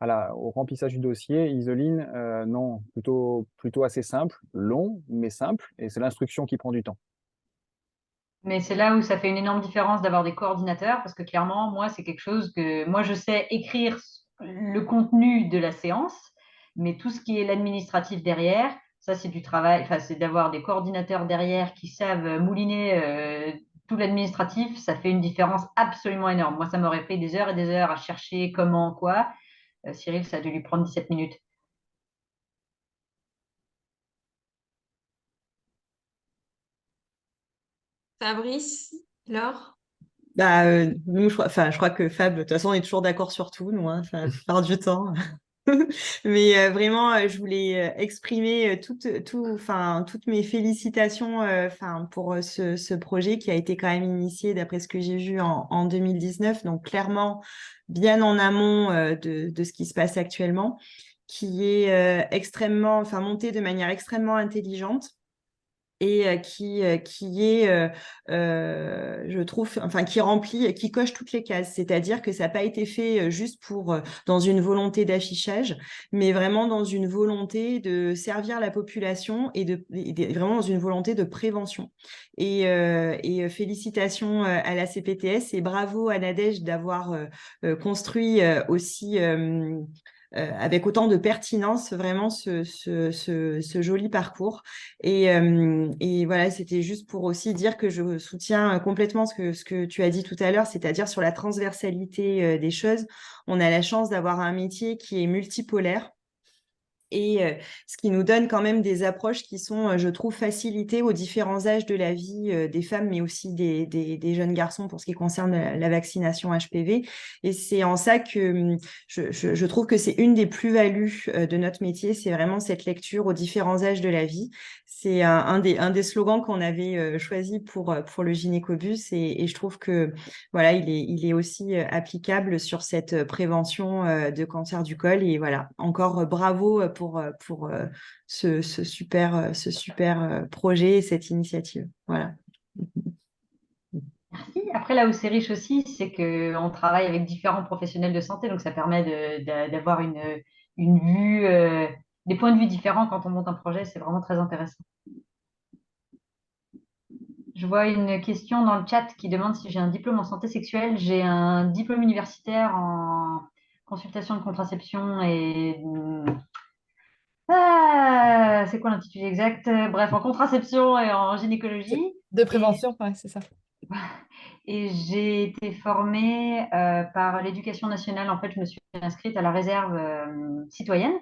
au remplissage du dossier, Isoline, non, plutôt assez simple, long mais simple et c'est l'instruction qui prend du temps. Mais c'est là où ça fait une énorme différence d'avoir des coordinateurs, parce que clairement, moi, c'est quelque chose que moi, je sais écrire le contenu de la séance, mais tout ce qui est l'administratif derrière, ça, c'est du travail, enfin, c'est d'avoir des coordinateurs derrière qui savent mouliner tout l'administratif, ça fait une différence absolument énorme. Moi, ça m'aurait pris des heures et des heures à chercher comment, quoi. Cyril, ça a dû lui prendre 17 minutes. Fabrice, Laure? Nous, je crois que Fab, de toute façon, on est toujours d'accord sur tout, nous, hein, la plupart du temps. Mais vraiment, je voulais exprimer toutes mes félicitations pour ce projet qui a été quand même initié, d'après ce que j'ai vu, en 2019. Donc, clairement, bien en amont de ce qui se passe actuellement, qui est monté de manière extrêmement intelligente et qui est, je trouve, qui remplit, qui coche toutes les cases. C'est-à-dire que ça n'a pas été fait juste dans une volonté d'affichage, mais vraiment dans une volonté de servir la population et vraiment dans une volonté de prévention. Et félicitations à la CPTS et bravo à Nadège d'avoir construit aussi avec autant de pertinence vraiment ce joli parcours. Et voilà, c'était juste pour aussi dire que je soutiens complètement ce que tu as dit tout à l'heure, c'est-à-dire sur la transversalité des choses. On a la chance d'avoir un métier qui est multipolaire. Et ce qui nous donne quand même des approches qui sont, je trouve, facilitées aux différents âges de la vie des femmes, mais aussi des jeunes garçons pour ce qui concerne la vaccination HPV. Et c'est en ça que je trouve que c'est une des plus-values de notre métier, c'est vraiment cette lecture aux différents âges de la vie. C'est un des slogans qu'on avait choisi pour le gynécobus et je trouve que voilà, il est aussi applicable sur cette prévention de cancer du col. Et voilà, encore bravo pour ce super projet et cette initiative. Voilà. Merci. Après, là où c'est riche aussi, c'est qu'on travaille avec différents professionnels de santé, donc ça permet d'avoir une vue, des points de vue différents quand on monte un projet. C'est vraiment très intéressant. Je vois une question dans le chat qui demande si j'ai un diplôme en santé sexuelle. J'ai un diplôme universitaire en consultation de contraception et c'est quoi l'intitulé exact? Bref, en contraception et en gynécologie. De prévention, ouais, c'est ça. Et j'ai été formée par l'Éducation nationale. En fait, je me suis inscrite à la réserve citoyenne.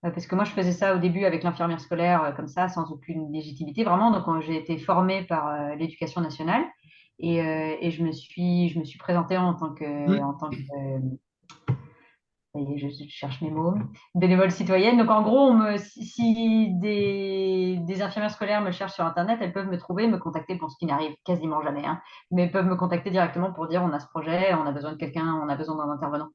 Parce que moi, je faisais ça au début avec l'infirmière scolaire, comme ça, sans aucune légitimité, vraiment. Donc, j'ai été formée par l'Éducation nationale et je me suis présentée en tant que, ça y est, je cherche mes mots, bénévole citoyenne. Donc, en gros, si des infirmières scolaires me cherchent sur Internet, elles peuvent me trouver, me contacter, pour ce qui n'arrive quasiment jamais, hein, mais peuvent me contacter directement pour dire on a ce projet, on a besoin de quelqu'un, on a besoin d'un intervenant.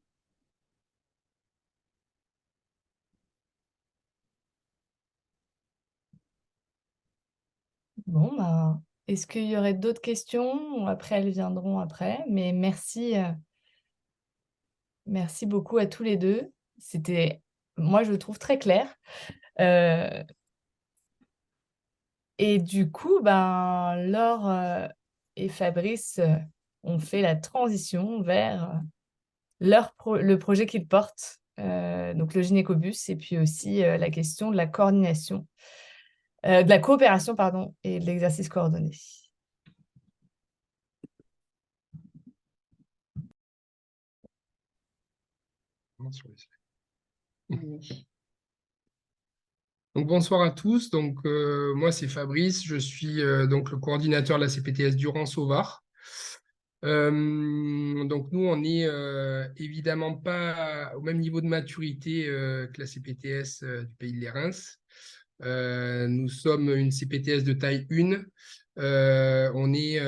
Bon, bah, est-ce qu'il y aurait d'autres questions? Après, elles viendront après. Mais merci beaucoup à tous les deux. C'était, moi, je le trouve très clair. Et du coup, ben, Laure et Fabrice ont fait la transition vers le projet qu'ils portent, donc le gynécobus, et puis aussi la question de la coordination, de la coopération, pardon, et de l'exercice coordonné. Donc, bonsoir à tous. Donc, moi, c'est Fabrice. Je suis donc le coordinateur de la CPTS Durand-Sauvard. Donc, nous, on n'est évidemment pas au même niveau de maturité que la CPTS du Pays de Reims. Nous sommes une CPTS de taille 1. On est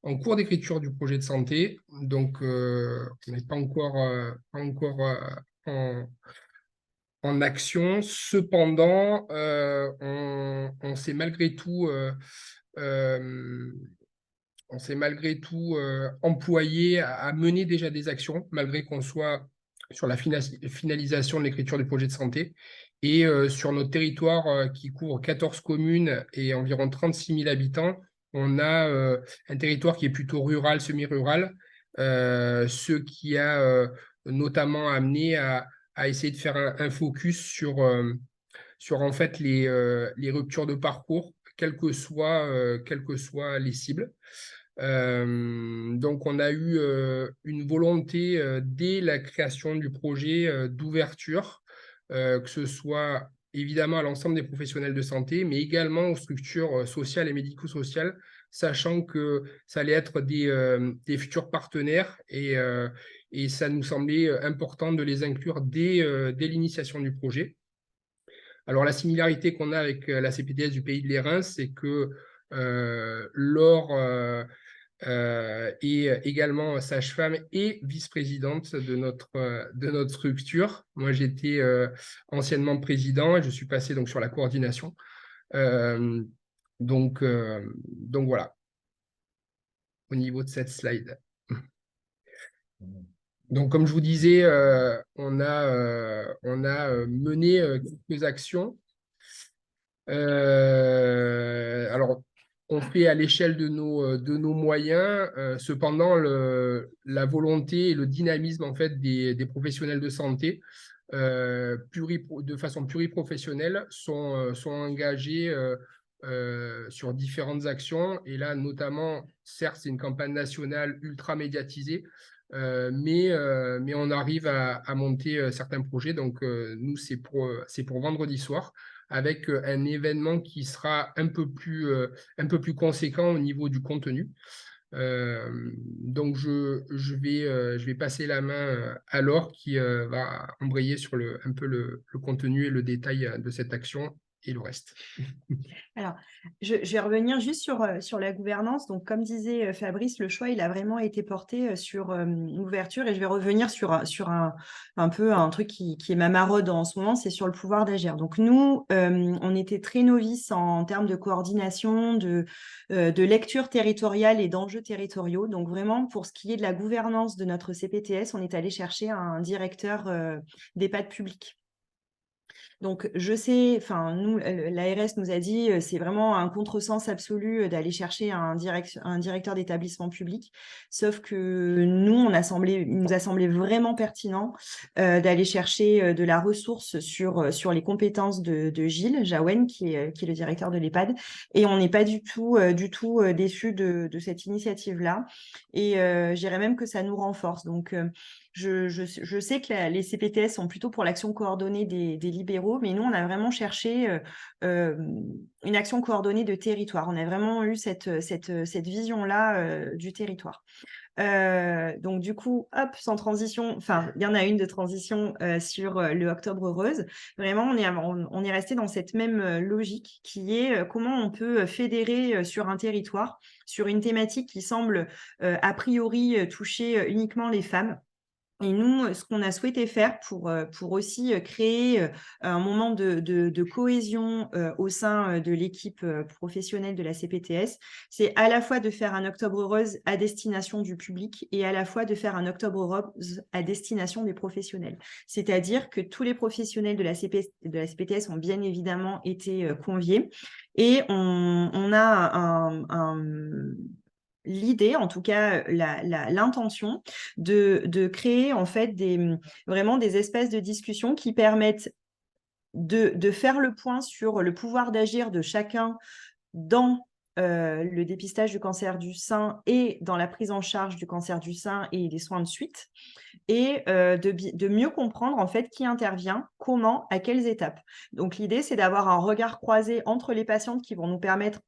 en cours d'écriture du projet de santé. Donc, on n'est pas encore en action. Cependant, on s'est malgré tout, employé à mener déjà des actions, malgré qu'on soit sur la finalisation de l'écriture du projet de santé. Et sur notre territoire qui couvre 14 communes et environ 36 000 habitants, on a un territoire qui est plutôt rural, semi-rural, ce qui a notamment amené à essayer de faire un focus sur en fait les ruptures de parcours, quelles que soient les cibles. Donc, on a eu une volonté dès la création du projet d'ouverture, que ce soit évidemment à l'ensemble des professionnels de santé, mais également aux structures sociales et médico-sociales, sachant que ça allait être des futurs partenaires et ça nous semblait important de les inclure dès l'initiation du projet. Alors, la similarité qu'on a avec la CPTS du Pays de l'Érins, c'est que Laure est également sage-femme et vice-présidente de notre structure. Moi, j'étais anciennement président et je suis passé donc sur la coordination. Donc voilà, au niveau de cette slide. Donc, comme je vous disais, on a mené quelques actions. Alors, on fait à l'échelle de nos moyens. Cependant, la volonté et le dynamisme en fait, des professionnels de santé de façon pluriprofessionnelle sont engagés sur différentes actions. Et là, notamment, certes, c'est une campagne nationale ultra médiatisée, mais on arrive à monter certains projets. Donc, nous, c'est pour vendredi soir, avec un événement qui sera un peu plus conséquent au niveau du contenu. Donc, je vais passer la main à Laure qui va embrayer sur un peu le contenu et le détail de cette action et le reste. Alors, je vais revenir juste sur la gouvernance. Donc, comme disait Fabrice, le choix, il a vraiment été porté sur l'ouverture. Et je vais revenir sur un peu un truc qui est ma maraude en ce moment, c'est sur le pouvoir d'agir. Donc, nous, on était très novices en termes de coordination, de lecture territoriale et d'enjeux territoriaux. Donc, vraiment, pour ce qui est de la gouvernance de notre CPTS, on est allé chercher un directeur d'EHPAD public. Donc, je sais, enfin, nous, l'ARS nous a dit, c'est vraiment un contresens absolu d'aller chercher un directeur d'établissement public. Sauf que nous, il nous a semblé vraiment pertinent d'aller chercher de la ressource sur les compétences de Gilles Jaouen, qui est le directeur de l'EHPAD. Et on n'est pas du tout déçus de cette initiative-là. Et je dirais même que ça nous renforce. Donc, je sais que les CPTS sont plutôt pour l'action coordonnée des libéraux, mais nous, on a vraiment cherché une action coordonnée de territoire. On a vraiment eu cette vision-là du territoire. Donc, du coup, hop, sans transition, enfin, il y en a une de transition sur le Octobre Rose. Vraiment, on est resté dans cette même logique qui est comment on peut fédérer sur un territoire, sur une thématique qui semble a priori toucher uniquement les femmes. Et nous, ce qu'on a souhaité faire pour aussi créer un moment de cohésion au sein de l'équipe professionnelle de la CPTS, c'est à la fois de faire un Octobre Rose à destination du public et à la fois de faire un Octobre Rose à destination des professionnels. C'est-à-dire que tous les professionnels de la CPTS ont bien évidemment été conviés et on a l'idée, en tout cas l'intention de créer en fait vraiment des espaces de discussion qui permettent de faire le point sur le pouvoir d'agir de chacun dans le dépistage du cancer du sein et dans la prise en charge du cancer du sein et les soins de suite, et de mieux comprendre en fait qui intervient, comment, à quelles étapes. Donc l'idée, c'est d'avoir un regard croisé entre les patientes qui vont nous permettre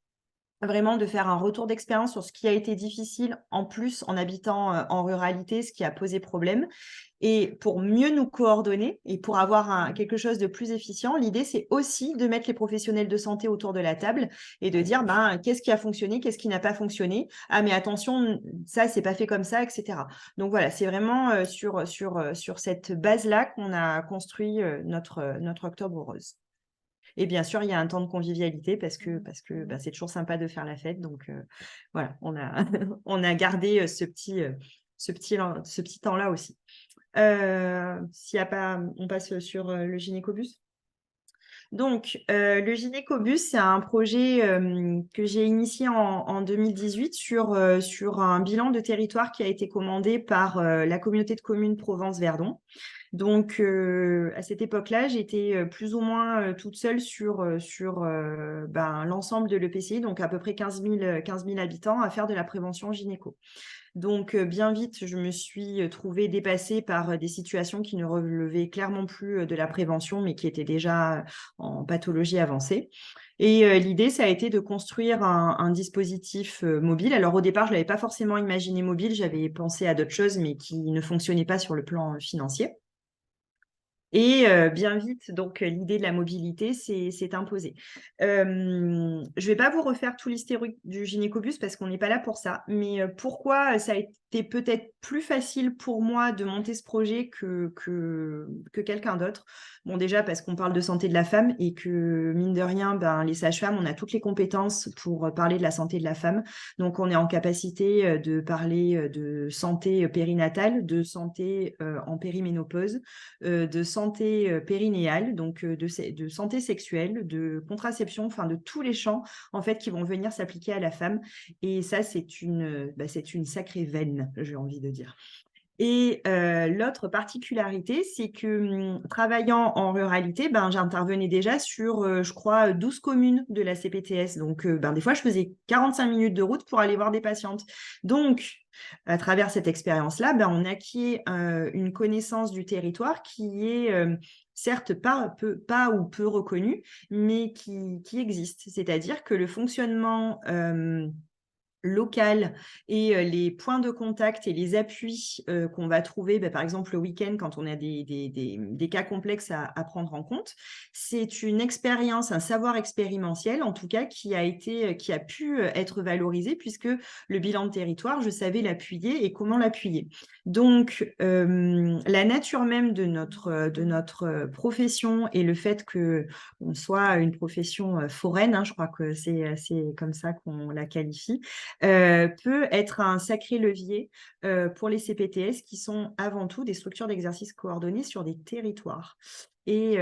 vraiment de faire un retour d'expérience sur ce qui a été difficile, en plus en habitant en ruralité, ce qui a posé problème. Et pour mieux nous coordonner et pour avoir quelque chose de plus efficient, l'idée, c'est aussi de mettre les professionnels de santé autour de la table et de dire qu'est-ce qui a fonctionné, qu'est-ce qui n'a pas fonctionné. Ah, mais attention, ça, c'est pas fait comme ça, etc. Donc voilà, c'est vraiment sur cette base-là qu'on a construit notre Octobre Rose. Et bien sûr, il y a un temps de convivialité parce que c'est toujours sympa de faire la fête. Donc voilà, on a gardé ce petit temps-là aussi. S'il n'y a pas, on passe sur le gynécobus. Donc, le gynécobus, c'est un projet que j'ai initié en 2018 sur un bilan de territoire qui a été commandé par la communauté de communes Provence-Verdon. Donc, à cette époque-là, j'étais plus ou moins toute seule sur l'ensemble de l'EPCI, donc à peu près 15 000 habitants, à faire de la prévention gynéco. Donc, bien vite, je me suis trouvée dépassée par des situations qui ne relevaient clairement plus de la prévention, mais qui étaient déjà en pathologie avancée. Et l'idée, ça a été de construire un dispositif mobile. Alors, au départ, je ne l'avais pas forcément imaginé mobile, j'avais pensé à d'autres choses, mais qui ne fonctionnaient pas sur le plan financier. Et bien vite, donc l'idée de la mobilité s'est imposée. Je ne vais pas vous refaire tout l'historique du gynécobus parce qu'on n'est pas là pour ça. Mais pourquoi ça a été peut-être plus facile pour moi de monter ce projet que quelqu'un d'autre? Bon, déjà parce qu'on parle de santé de la femme et que, mine de rien, les sages-femmes, on a toutes les compétences pour parler de la santé de la femme. Donc, on est en capacité de parler de santé périnatale, de santé en périménopause, de santé périnéale, donc de santé sexuelle, de contraception, enfin de tous les champs en fait qui vont venir s'appliquer à la femme. Et ça, c'est une sacrée veine, j'ai envie de dire. Et l'autre particularité, c'est que travaillant en ruralité, j'intervenais déjà sur, je crois, 12 communes de la CPTS. Donc, des fois, je faisais 45 minutes de route pour aller voir des patientes. Donc, à travers cette expérience-là, on acquiert une connaissance du territoire qui est certes pas ou peu reconnue, mais qui existe. C'est-à-dire que le fonctionnement local et les points de contact et les appuis qu'on va trouver, par exemple le week-end quand on a des cas complexes à prendre en compte, c'est une expérience, un savoir expérientiel en tout cas qui a pu être valorisé puisque le bilan de territoire, je savais l'appuyer et comment l'appuyer. Donc la nature même de notre profession et le fait qu'on soit une profession foraine, je crois que c'est comme ça qu'on la qualifie, peut être un sacré levier pour les CPTS qui sont avant tout des structures d'exercice coordonnées sur des territoires. Et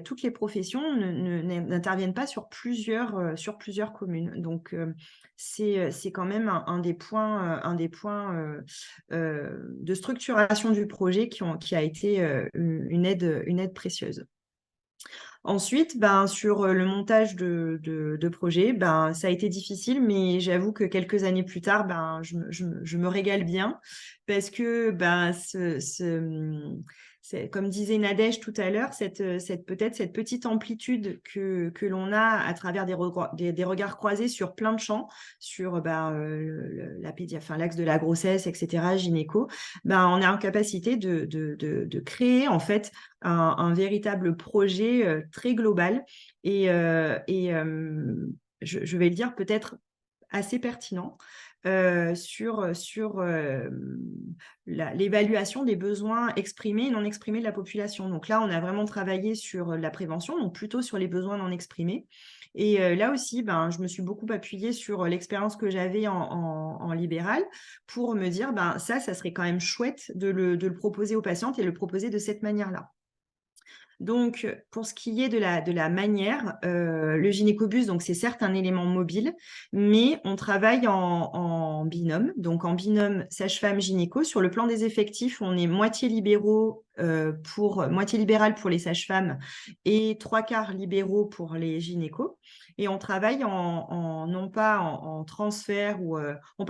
toutes les professions n'interviennent pas sur plusieurs communes. Donc, c'est quand même un des points de structuration du projet qui a été une aide précieuse. Ensuite, sur le montage de projet, ça a été difficile, mais j'avoue que quelques années plus tard, je me régale bien parce que comme disait Nadège tout à l'heure, peut-être cette petite amplitude que l'on a à travers des regards croisés sur plein de champs, sur l'axe de la grossesse, etc., gynéco, on est en capacité de créer en fait un véritable projet très global et je vais le dire peut-être assez pertinent sur l'évaluation des besoins exprimés et non exprimés de la population. Donc là, on a vraiment travaillé sur la prévention, donc plutôt sur les besoins non exprimés. Et là aussi, je me suis beaucoup appuyée sur l'expérience que j'avais en libéral pour me dire, ça serait quand même chouette de le proposer aux patientes et le proposer de cette manière-là. Donc, pour ce qui est de la manière, le gynécobus, donc c'est certes un élément mobile, mais on travaille en binôme. Donc, en binôme sage-femme gynéco. Sur le plan des effectifs, on est moitié libéral pour les sages-femmes et 3/4 libéraux pour les gynécos. Et on travaille non pas en transfert ou on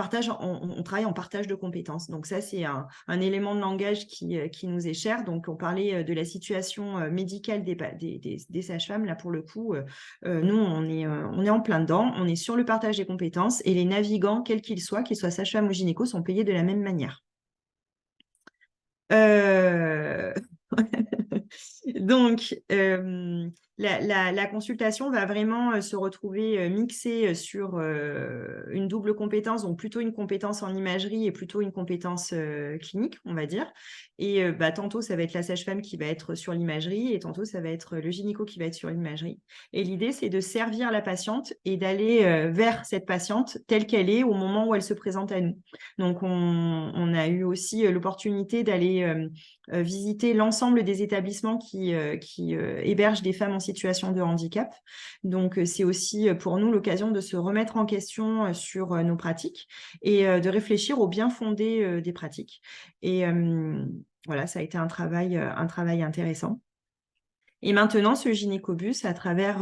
travaille en partage de compétences. Donc ça, c'est un élément de langage qui nous est cher. Donc on parlait de la situation médicale des sages-femmes. Là, pour le coup, nous, on est en plein dedans. On est sur le partage des compétences et les navigants, quels qu'ils soient sages-femmes ou gynéco, sont payés de la même manière. Donc, la consultation va vraiment se retrouver mixée sur une double compétence, donc plutôt une compétence en imagerie et plutôt une compétence clinique, on va dire. Et tantôt, ça va être la sage-femme qui va être sur l'imagerie et tantôt, ça va être le gynéco qui va être sur l'imagerie. Et l'idée, c'est de servir la patiente et d'aller vers cette patiente telle qu'elle est au moment où elle se présente à nous. Donc, on a eu aussi l'opportunité d'aller visiter l'ensemble des établissements qui hébergent des femmes en situation de handicap. Donc, c'est aussi pour nous l'occasion de se remettre en question sur nos pratiques et de réfléchir au bien fondé des pratiques. Et voilà, ça a été un travail intéressant. Et maintenant, ce gynécobus, à travers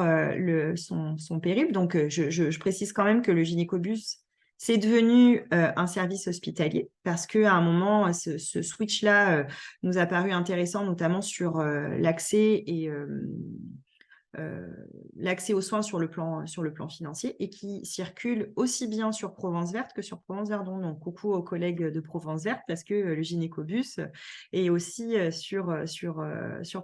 son périple, donc je précise quand même que le gynécobus, c'est devenu un service hospitalier parce qu'à un moment, ce switch-là nous a paru intéressant, notamment sur l'accès et l'accès aux soins sur le plan financier et qui circule aussi bien sur Provence Verte que sur Provence Verdon. Donc, coucou aux collègues de Provence Verte parce que le gynécobus est aussi sur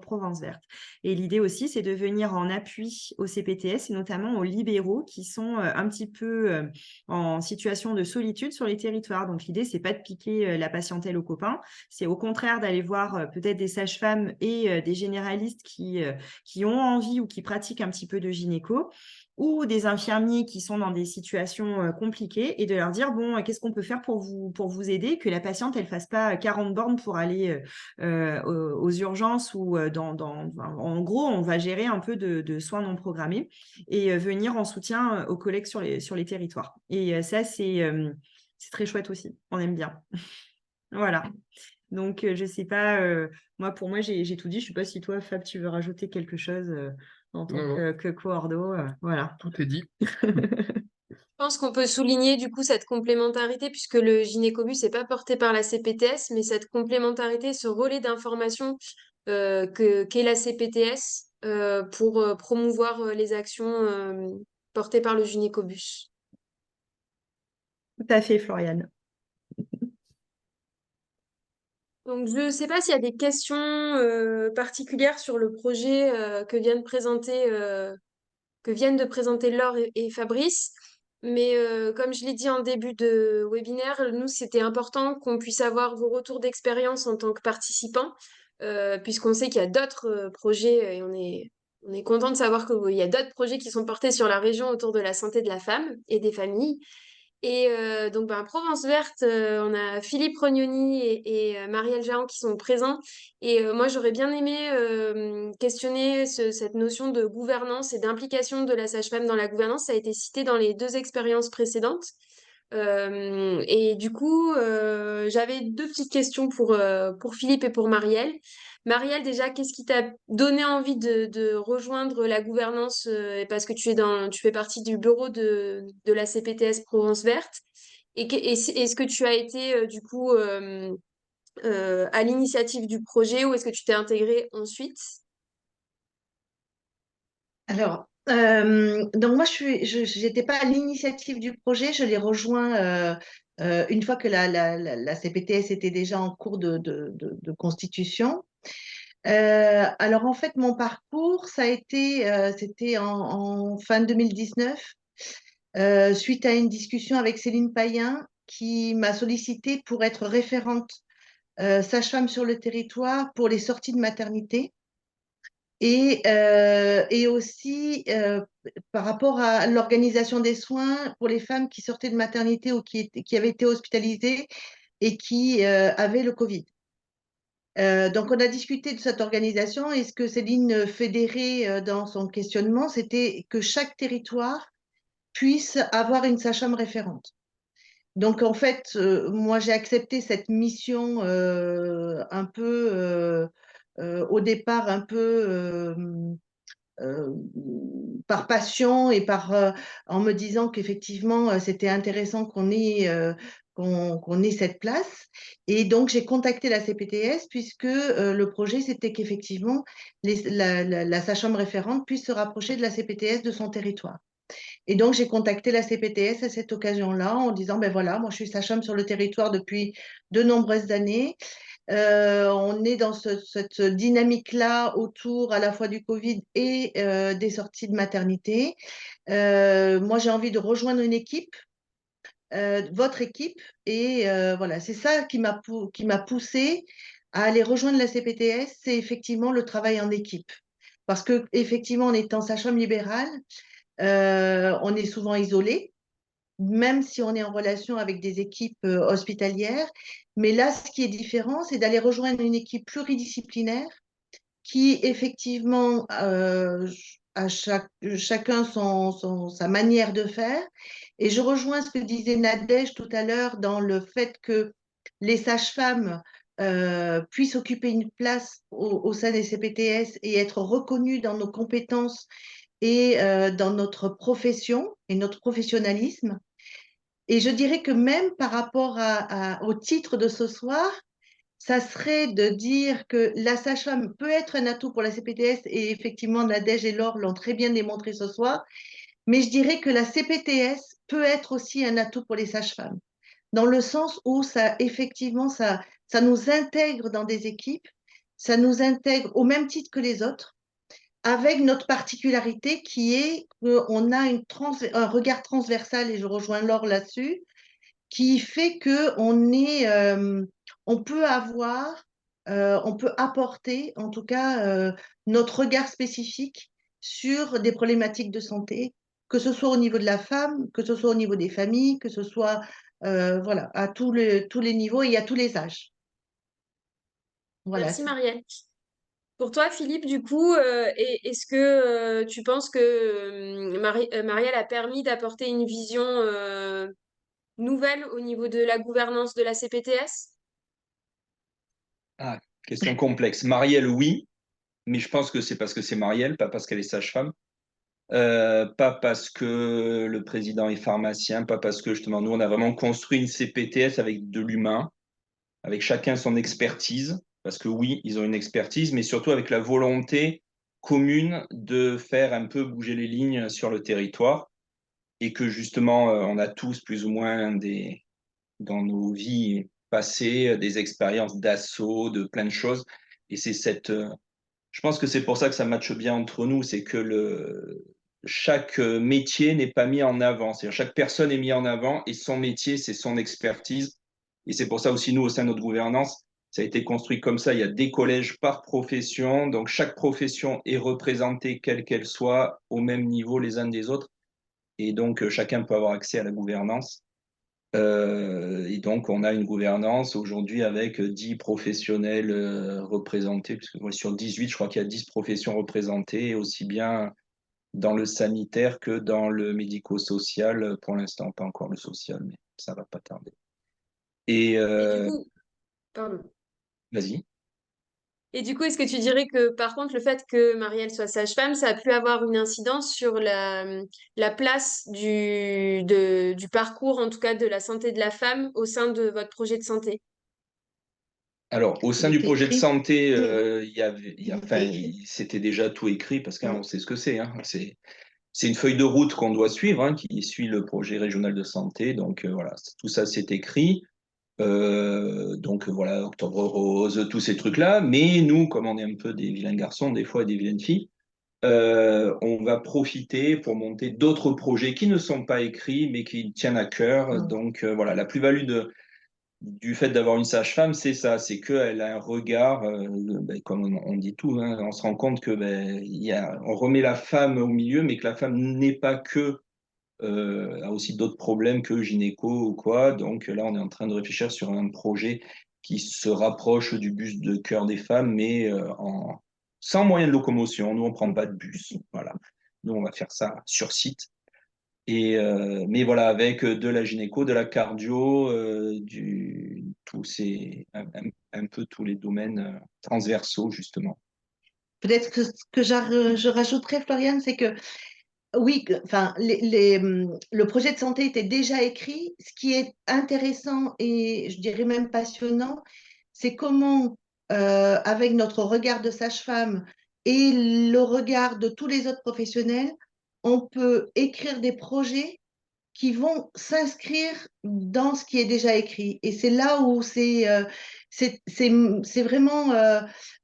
Provence Verte. Et l'idée aussi, c'est de venir en appui aux CPTS et notamment aux libéraux qui sont un petit peu en situation de solitude sur les territoires. Donc, l'idée, c'est pas de piquer la patientèle aux copains, c'est au contraire d'aller voir peut-être des sages-femmes et des généralistes qui ont envie ou qui pratiquent un petit peu de gynéco, ou des infirmiers qui sont dans des situations compliquées et de leur dire, bon, qu'est-ce qu'on peut faire pour vous aider, que la patiente, elle fasse pas 40 bornes pour aller aux urgences ou en gros, on va gérer un peu de soins non programmés et venir en soutien aux collègues sur les territoires. Et ça, c'est très chouette aussi. On aime bien. Voilà. Donc, je sais pas, pour moi, j'ai tout dit. Je sais pas si toi, Fab, tu veux rajouter quelque chose en tant Non, que coordo. Voilà. tout est dit. Je pense qu'on peut souligner du coup cette complémentarité puisque le gynécobus n'est pas porté par la CPTS, mais cette complémentarité, ce relais d'information qu'est la CPTS pour promouvoir les actions portées par le gynécobus. Tout à fait, Floriane. Donc, je ne sais pas s'il y a des questions particulières sur le projet que viennent de présenter Laure et Fabrice. Mais comme je l'ai dit en début de webinaire, nous, c'était important qu'on puisse avoir vos retours d'expérience en tant que participants, puisqu'on sait qu'il y a d'autres projets et on est content de savoir qu'il y a d'autres projets qui sont portés sur la région autour de la santé de la femme et des familles. Et donc, à Provence Verte, on a Philippe Rognoni et Marielle Jahan qui sont présents. Et moi, j'aurais bien aimé questionner cette notion de gouvernance et d'implication de la sage-femme dans la gouvernance. Ça a été cité dans les deux expériences précédentes. Et du coup, j'avais deux petites questions pour Philippe et pour Marielle. Marielle, déjà, qu'est-ce qui t'a donné envie de rejoindre la gouvernance parce que tu fais partie du bureau de la CPTS Provence Verte. Est-ce que tu as été du coup à l'initiative du projet ou est-ce que tu t'es intégré ensuite? Alors, donc moi, je n'étais pas à l'initiative du projet, je l'ai rejoint une fois que la CPTS était déjà en cours de constitution. Alors, en fait, mon parcours, c'était en fin 2019, suite à une discussion avec Céline Payen, qui m'a sollicité pour être référente sage-femme sur le territoire pour les sorties de maternité. Et aussi par rapport à l'organisation des soins pour les femmes qui sortaient de maternité ou qui avaient été hospitalisées et qui avaient le Covid. Donc, on a discuté de cette organisation et ce que Céline fédérait dans son questionnement, c'était que chaque territoire puisse avoir une sage-femme référente. Donc, en fait, moi, j'ai accepté cette mission un peu, au départ, un peu euh, par passion et en me disant qu'effectivement, c'était intéressant qu'on ait cette place. Et donc, j'ai contacté la CPTS puisque le projet, c'était qu'effectivement, la sage-femme référente puisse se rapprocher de la CPTS de son territoire. Et donc, j'ai contacté la CPTS à cette occasion-là en disant, ben voilà, moi, je suis sage-femme sur le territoire depuis de nombreuses années. On est dans cette dynamique-là autour à la fois du Covid et des sorties de maternité. Moi, j'ai envie de rejoindre une équipe, votre équipe, et voilà, c'est ça qui m'a poussée à aller rejoindre la CPTS, c'est effectivement le travail en équipe. Parce que effectivement, en étant sage-femme libérale, on est souvent isolé, même si on est en relation avec des équipes hospitalières. Mais là, ce qui est différent, c'est d'aller rejoindre une équipe pluridisciplinaire qui, effectivement, a chacun sa manière de faire. Et je rejoins ce que disait Nadège tout à l'heure dans le fait que les sages-femmes puissent occuper une place au sein des CPTS et être reconnues dans nos compétences et dans notre profession et notre professionnalisme. Et je dirais que même par rapport au titre de ce soir, ça serait de dire que la sage-femme peut être un atout pour la CPTS, et effectivement, Nadège et Laure l'ont très bien démontré ce soir, mais je dirais que la CPTS peut être aussi un atout pour les sages-femmes, dans le sens où ça, effectivement, ça nous intègre dans des équipes, ça nous intègre au même titre que les autres, avec notre particularité qui est qu'on a un regard transversal, et je rejoins Laure là-dessus, qui fait on peut on peut apporter, en tout cas, notre regard spécifique sur des problématiques de santé, que ce soit au niveau de la femme, que ce soit au niveau des familles, que ce soit voilà, à tous les niveaux et à tous les âges. Voilà. Merci Marielle. Pour toi, Philippe, du coup, est-ce que tu penses que Marielle a permis d'apporter une vision nouvelle au niveau de la gouvernance de la CPTS? Ah, question complexe. Marielle, oui, mais je pense que c'est parce que c'est Marielle, pas parce qu'elle est sage-femme. Pas parce que le président est pharmacien, pas parce que justement, nous, on a vraiment construit une CPTS avec de l'humain, avec chacun son expertise, parce que oui, ils ont une expertise, mais surtout avec la volonté commune de faire un peu bouger les lignes sur le territoire, et que justement, on a tous plus ou moins dans nos vies passées des expériences d'assaut, de plein de choses, et c'est je pense que c'est pour ça que ça matche bien entre nous, c'est que chaque métier n'est pas mis en avant. C'est-à-dire chaque personne est mise en avant et son métier, c'est son expertise. Et c'est pour ça aussi, nous, au sein de notre gouvernance, ça a été construit comme ça. Il y a des collèges par profession. Donc, chaque profession est représentée, quelle qu'elle soit, au même niveau les uns des autres. Et donc, chacun peut avoir accès à la gouvernance. Et donc, on a une gouvernance aujourd'hui avec 10 professionnels représentés, puisque sur 18, je crois qu'il y a 10 professions représentées, aussi bien dans le sanitaire que dans le médico-social. Pour l'instant, pas encore le social, mais ça va pas tarder. Et Et du coup, pardon. vas-y. Et du coup, est-ce que tu dirais que, par contre, le fait que Marielle soit sage-femme, ça a pu avoir une incidence sur la place du parcours, en tout cas de la santé de la femme, au sein de votre projet de santé? Alors, au Il sein du était projet de écrit. santé, Était écrit. c'était déjà tout écrit parce qu'on sait ce que c'est. Hein. C'est une feuille de route qu'on doit suivre, hein, qui suit le projet régional de santé. Donc voilà, tout ça c'est écrit. Donc voilà, Octobre Rose, tous ces trucs-là. Mais nous, comme on est un peu des vilains garçons, des fois des vilaines filles, on va profiter pour monter d'autres projets qui ne sont pas écrits, mais qui tiennent à cœur. Donc voilà, la plus-value du fait d'avoir une sage-femme, c'est ça, c'est qu'elle a un regard, comme on dit tout, hein, on se rend compte que on remet la femme au milieu, mais que la femme n'est pas que a aussi d'autres problèmes que gynéco ou quoi. Donc là, on est en train de réfléchir sur un projet qui se rapproche du bus de cœur des femmes, mais sans moyen de locomotion. Nous, on prend pas de bus. Voilà. Nous, on va faire ça sur site. Mais voilà, avec de la gynéco, de la cardio, un peu tous les domaines transversaux, justement. Peut-être que ce que je rajouterais, Floriane, c'est que oui, enfin, le projet de santé était déjà écrit. Ce qui est intéressant et je dirais même passionnant, c'est comment, avec notre regard de sage-femme et le regard de tous les autres professionnels, on peut écrire des projets qui vont s'inscrire dans ce qui est déjà écrit. Et c'est là où c'est vraiment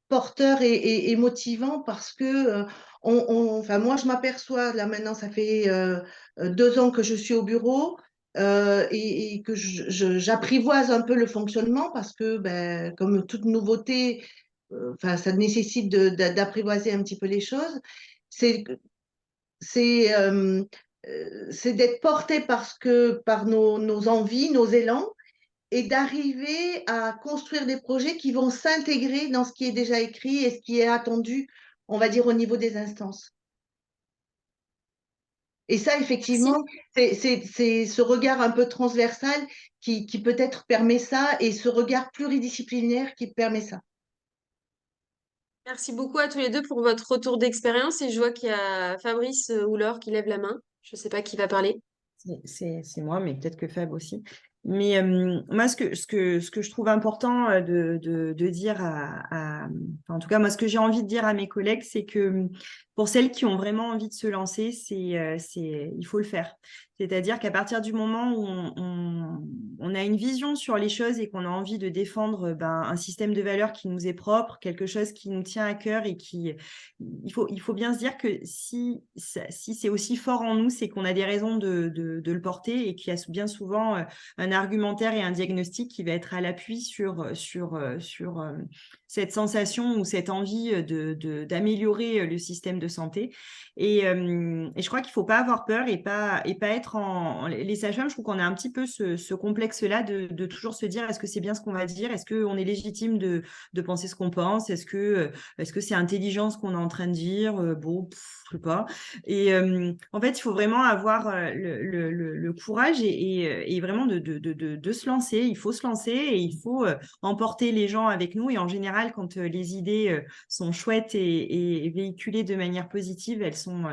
porteur et motivant parce que enfin, moi, je m'aperçois, là maintenant, ça fait 2 ans que je suis au bureau. Et que j'apprivoise un peu le fonctionnement parce que, ben, comme toute nouveauté, enfin, ça nécessite d'apprivoiser un petit peu les choses. C'est c'est c'est d'être porté par nos envies, nos élans, et d'arriver à construire des projets qui vont s'intégrer dans ce qui est déjà écrit et ce qui est attendu, on va dire, au niveau des instances. Et ça, Merci. effectivement, c'est ce regard un peu transversal qui peut-être permet ça, et ce regard pluridisciplinaire qui permet ça. Merci beaucoup à tous les deux pour votre retour d'expérience. Et je vois qu'il y a Fabrice ou Laure qui lève la main. Je ne sais pas qui va parler. C'est moi, mais peut-être que Fab aussi. Mais moi, ce que je trouve important de dire enfin, en tout cas, moi, ce que j'ai envie de dire à mes collègues, c'est que pour celles qui ont vraiment envie de se lancer, il faut le faire. C'est-à-dire qu'à partir du moment où on a une vision sur les choses et qu'on a envie de défendre un système de valeurs qui nous est propre, quelque chose qui nous tient à cœur et il faut bien se dire que si c'est aussi fort en nous, c'est qu'on a des raisons de le porter et qu'il y a bien souvent un argumentaire et un diagnostic qui va être à l'appui sur cette sensation ou cette envie d'améliorer le système de santé. Et je crois qu'il ne faut pas avoir peur et pas être les sages-femmes, je trouve qu'on a un petit peu ce complexe-là de toujours se dire est-ce que c'est bien ce qu'on va dire? Est-ce qu'on est légitime de penser ce qu'on pense? Est-ce que c'est intelligent ce qu'on est en train de dire? Bon, je sais pas. Et en fait, il faut vraiment avoir le courage et vraiment de se lancer. Il faut se lancer et il faut emporter les gens avec nous. Et en général, quand les idées sont chouettes et véhiculées de manière positive, elles sont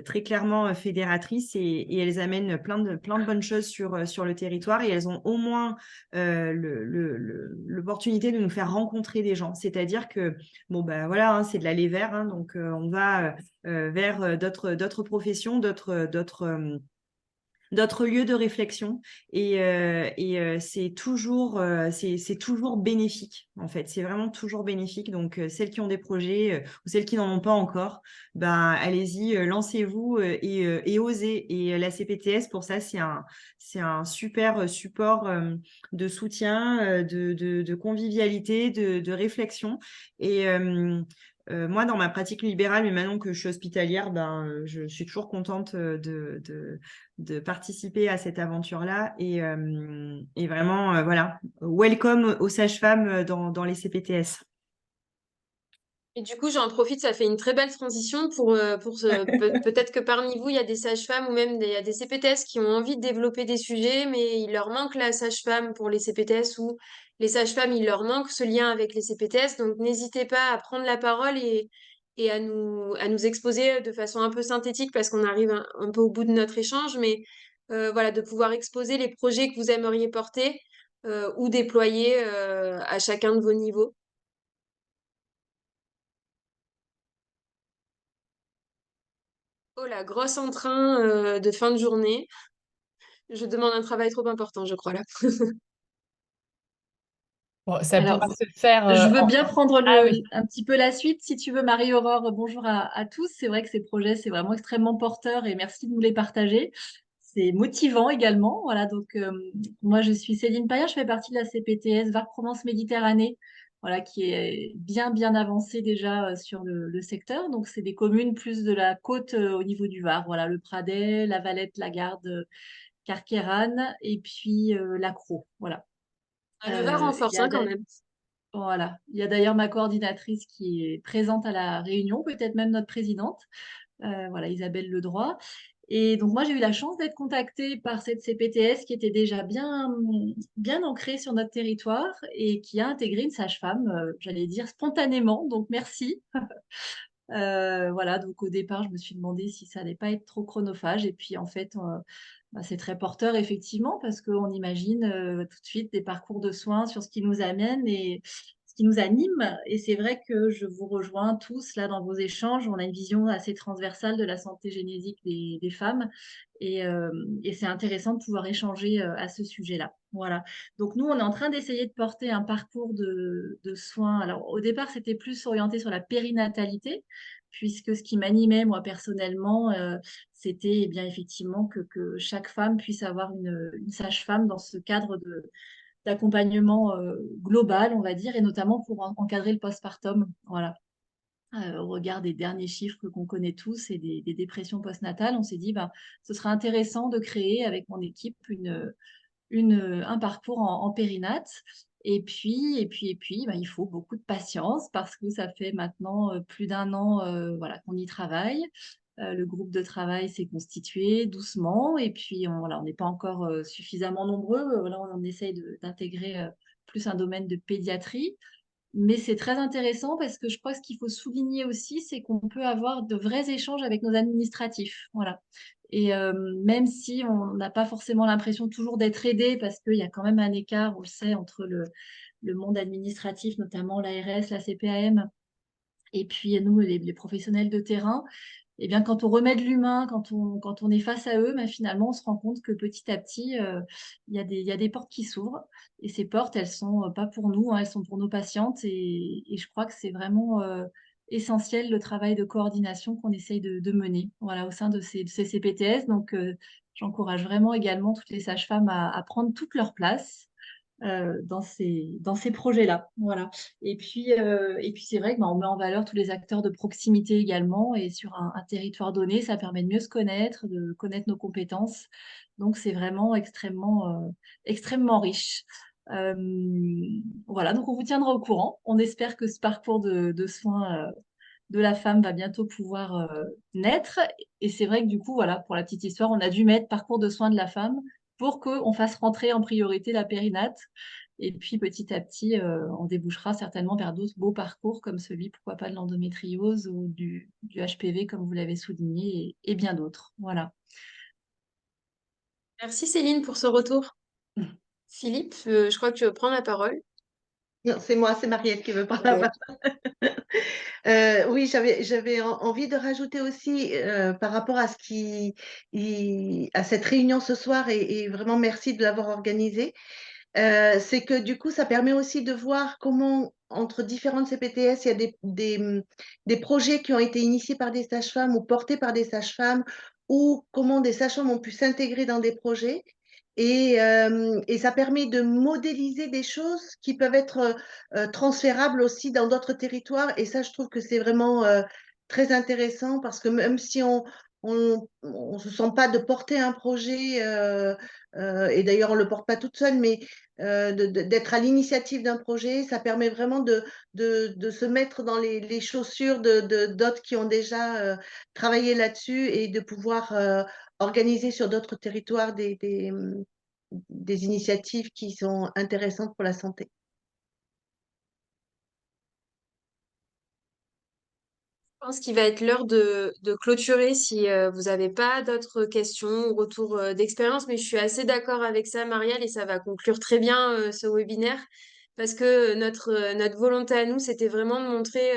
très clairement fédératrices et elles amènent plein de bonnes choses sur le territoire et elles ont au moins l'opportunité de nous faire rencontrer des gens. C'est-à-dire que, bon, ben voilà, hein, c'est de l'aller vers, hein, donc on va vers d'autres professions, d'autres lieux de réflexion et c'est toujours bénéfique en fait, c'est vraiment toujours bénéfique. Donc celles qui ont des projets ou celles qui n'en ont pas encore, ben allez-y, lancez-vous et osez. Et la CPTS pour ça c'est un super support de soutien, de convivialité, de réflexion. Et moi, dans ma pratique libérale, mais maintenant que je suis hospitalière, je suis toujours contente de participer à cette aventure-là. Et vraiment, voilà, welcome aux sages-femmes dans les CPTS. Et du coup, j'en profite, ça fait une très belle transition peut-être que parmi vous, il y a des sages-femmes ou même il y a des CPTS qui ont envie de développer des sujets, mais il leur manque la sage-femme pour les CPTS ou les sages-femmes, il leur manque ce lien avec les CPTS. Donc, n'hésitez pas à prendre la parole et à nous exposer de façon un peu synthétique parce qu'on arrive un peu au bout de notre échange, mais voilà, de pouvoir exposer les projets que vous aimeriez porter ou déployer à chacun de vos niveaux. Oh, la grosse entrain de fin de journée. Je demande un travail trop important, je crois, là. Bon, ça Alors, pourra se faire. je veux bien prendre Ah oui. un petit peu la suite, si tu veux, Marie-Aurore. Bonjour à tous. C'est vrai que ces projets, c'est vraiment extrêmement porteur et merci de nous les partager. C'est motivant également. Voilà, donc moi, je suis Céline Paillard, je fais partie de la CPTS Var-Provence Méditerranée, voilà, qui est bien avancée déjà sur le secteur. Donc, c'est des communes plus de la côte au niveau du Var. Voilà, le Pradet, la Valette, la Garde, Carqueiranne et puis la Crau. Voilà. Ah, le Var Il renforce, y a hein, quand même. voilà. Il y a d'ailleurs ma coordinatrice qui est présente à la réunion, peut-être même notre présidente, voilà, Isabelle Ledroit. Et donc moi, j'ai eu la chance d'être contactée par cette CPTS qui était déjà bien ancrée sur notre territoire et qui a intégré une sage-femme, j'allais dire spontanément. Donc merci. Voilà, donc au départ, je me suis demandé si ça allait pas être trop chronophage. Et puis en fait, c'est très porteur, effectivement, parce qu'on imagine tout de suite des parcours de soins sur ce qui nous amène et ce qui nous anime. Et c'est vrai que je vous rejoins tous là dans vos échanges. On a une vision assez transversale de la santé génésique des femmes. Et c'est intéressant de pouvoir échanger à ce sujet-là. Voilà. Donc nous, on est en train d'essayer de porter un parcours de soins. Alors au départ, c'était plus orienté sur la périnatalité, puisque ce qui m'animait, moi, personnellement, c'était eh bien effectivement que chaque femme puisse avoir une sage-femme dans ce cadre d'accompagnement global, on va dire, et notamment pour encadrer le postpartum. Voilà. Au regard des derniers chiffres qu'on connaît tous et des dépressions postnatales, on s'est dit, ben, ce serait intéressant de créer avec mon équipe un parcours en périnate. Et puis, ben, il faut beaucoup de patience parce que ça fait maintenant plus d'un an voilà, qu'on y travaille. Le groupe de travail s'est constitué doucement et puis voilà, on n'est pas encore suffisamment nombreux. Voilà, on essaye d'intégrer plus un domaine de pédiatrie. Mais c'est très intéressant parce que je crois que ce qu'il faut souligner aussi, c'est qu'on peut avoir de vrais échanges avec nos administratifs. Voilà. Et même si on n'a pas forcément l'impression toujours d'être aidé, parce qu'il y a quand même un écart, on le sait, entre le monde administratif, notamment l'ARS, la CPAM, et puis nous, les professionnels de terrain, eh bien, quand on remet de l'humain, quand on est face à eux, ben, finalement, on se rend compte que petit à petit, il y a des portes qui s'ouvrent. Et ces portes, elles sont pas pour nous, hein, elles sont pour nos patientes. Et je crois que c'est vraiment essentiel le travail de coordination qu'on essaye de mener, voilà, au sein de ces CPTS. Donc, j'encourage vraiment également toutes les sages-femmes à prendre toute leur place dans ces projets-là. Voilà. Et puis c'est vrai que, ben, on met en valeur tous les acteurs de proximité également. Et sur un territoire donné, ça permet de mieux se connaître, de connaître nos compétences. Donc, c'est vraiment extrêmement riche. Euh, voilà, donc on vous tiendra au courant. On espère que ce parcours de soins de la femme va bientôt pouvoir naître. Et c'est vrai que du coup, voilà, pour la petite histoire, on a dû mettre parcours de soins de la femme pour qu'on fasse rentrer en priorité la périnate. Et puis petit à petit, on débouchera certainement vers d'autres beaux parcours comme celui, pourquoi pas, de l'endométriose ou du HPV, comme vous l'avez souligné, et bien d'autres. Voilà. Merci Céline pour ce retour. Philippe, je crois que tu veux prendre la parole. Non, c'est moi, c'est Marielle qui veut parler. Ok. Oui, j'avais envie de rajouter aussi par rapport à à cette réunion ce soir et vraiment merci de l'avoir organisée. C'est que du coup, ça permet aussi de voir comment entre différentes CPTS, il y a des projets qui ont été initiés par des sages-femmes ou portés par des sages-femmes ou comment des sages-femmes ont pu s'intégrer dans des projets. Et ça permet de modéliser des choses qui peuvent être transférables aussi dans d'autres territoires. Et ça, je trouve que c'est vraiment très intéressant parce que même si on se sent pas de porter un projet, et d'ailleurs on le porte pas toute seule, mais d'être à l'initiative d'un projet, ça permet vraiment de se mettre dans les chaussures d'autres qui ont déjà travaillé là-dessus et de pouvoir organiser sur d'autres territoires des initiatives qui sont intéressantes pour la santé. Je pense qu'il va être l'heure de clôturer si vous n'avez pas d'autres questions ou retours d'expérience, mais je suis assez d'accord avec ça, Marielle, et ça va conclure très bien ce webinaire parce que notre volonté à nous, c'était vraiment de montrer,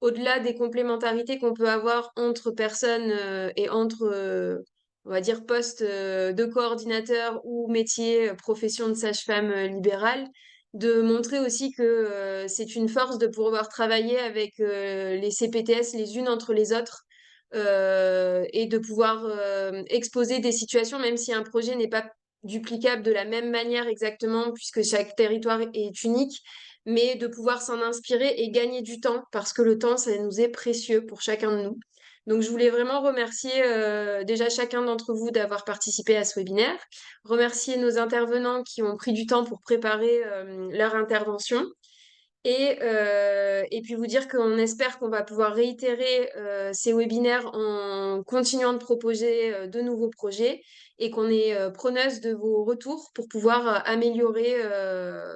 au-delà des complémentarités qu'on peut avoir entre personnes et entre, on va dire, postes de coordinateur ou métier, profession de sage-femme libérale, de montrer aussi que c'est une force de pouvoir travailler avec les CPTS les unes entre les autres et de pouvoir exposer des situations, même si un projet n'est pas duplicable de la même manière exactement, puisque chaque territoire est unique, mais de pouvoir s'en inspirer et gagner du temps, parce que le temps, ça nous est précieux pour chacun de nous. Donc, je voulais vraiment remercier déjà chacun d'entre vous d'avoir participé à ce webinaire, remercier nos intervenants qui ont pris du temps pour préparer leur intervention. Et puis vous dire qu'on espère qu'on va pouvoir réitérer ces webinaires en continuant de proposer de nouveaux projets et qu'on est preneuse de vos retours pour pouvoir améliorer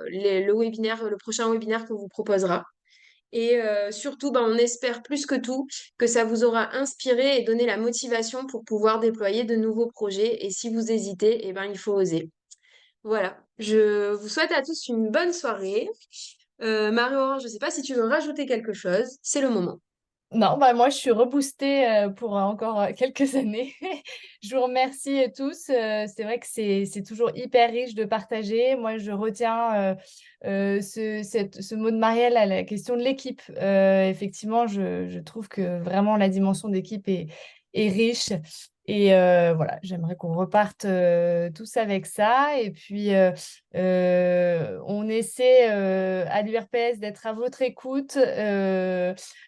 le prochain webinaire qu'on vous proposera. Et surtout, ben, on espère plus que tout que ça vous aura inspiré et donné la motivation pour pouvoir déployer de nouveaux projets. Et si vous hésitez, eh ben, il faut oser. Voilà, je vous souhaite à tous une bonne soirée. Marie-Aurore, je ne sais pas si tu veux rajouter quelque chose, c'est le moment. Non, bah moi je suis reboostée pour encore quelques années. Je vous remercie tous. C'est vrai que c'est toujours hyper riche de partager. Moi, je retiens ce mot de Marielle à la question de l'équipe. Effectivement, je trouve que vraiment la dimension d'équipe est riche. Et voilà, j'aimerais qu'on reparte tous avec ça. Et puis, on essaie à l'URPS d'être à votre écoute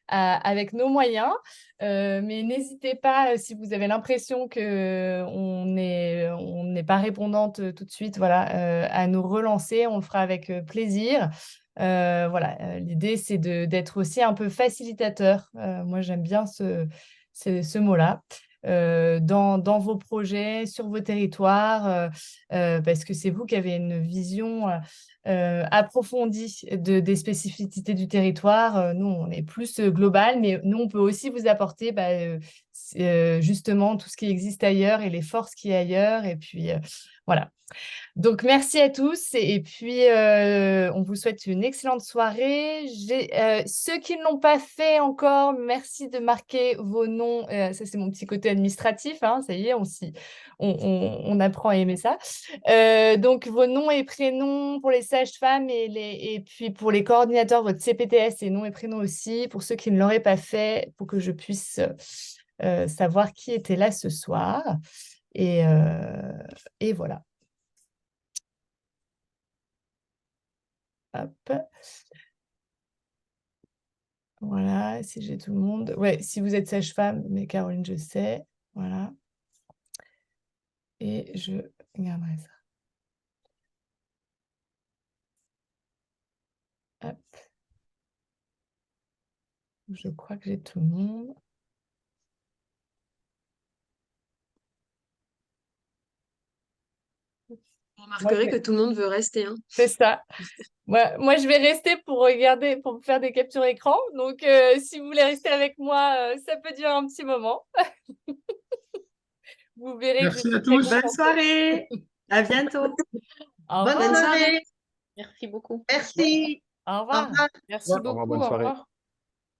avec nos moyens. Mais n'hésitez pas, si vous avez l'impression qu'on n'est pas répondante tout de suite, voilà, à nous relancer. On le fera avec plaisir. Voilà, l'idée, c'est d'être aussi un peu facilitateur. Moi, j'aime bien ce mot-là. Dans vos projets, sur vos territoires, parce que c'est vous qui avez une vision approfondie des spécificités du territoire. Nous, on est plus global, mais nous, on peut aussi vous apporter justement tout ce qui existe ailleurs et les forces qui y a ailleurs. Et puis, voilà. Donc, merci à tous et puis on vous souhaite une excellente soirée. Ceux qui ne l'ont pas fait encore, merci de marquer vos noms. Ça, c'est mon petit côté administratif, hein, ça y est, on apprend à aimer ça. Donc, vos noms et prénoms pour les sages-femmes et puis pour les coordinateurs, votre CPTS et noms et prénoms aussi, pour ceux qui ne l'auraient pas fait, pour que je puisse savoir qui était là ce soir. Et voilà. Hop. Voilà, si j'ai tout le monde. Ouais, si vous êtes sage-femme, mais Caroline, je sais. Voilà. Et je garderai ça. Hop. Je crois que j'ai tout le monde. Vous remarquerez que tout le monde veut rester. Hein. C'est ça. Moi, je vais rester pour regarder, pour faire des captures écran. Donc, si vous voulez rester avec moi, ça peut durer un petit moment. Vous verrez que Merci je à suis très tous. Bonne contente. soirée. À bientôt. Au Bonne revoir. soirée. Merci beaucoup. Merci. Au Au revoir. revoir. Merci Au revoir, beaucoup. bonne Au soirée. revoir.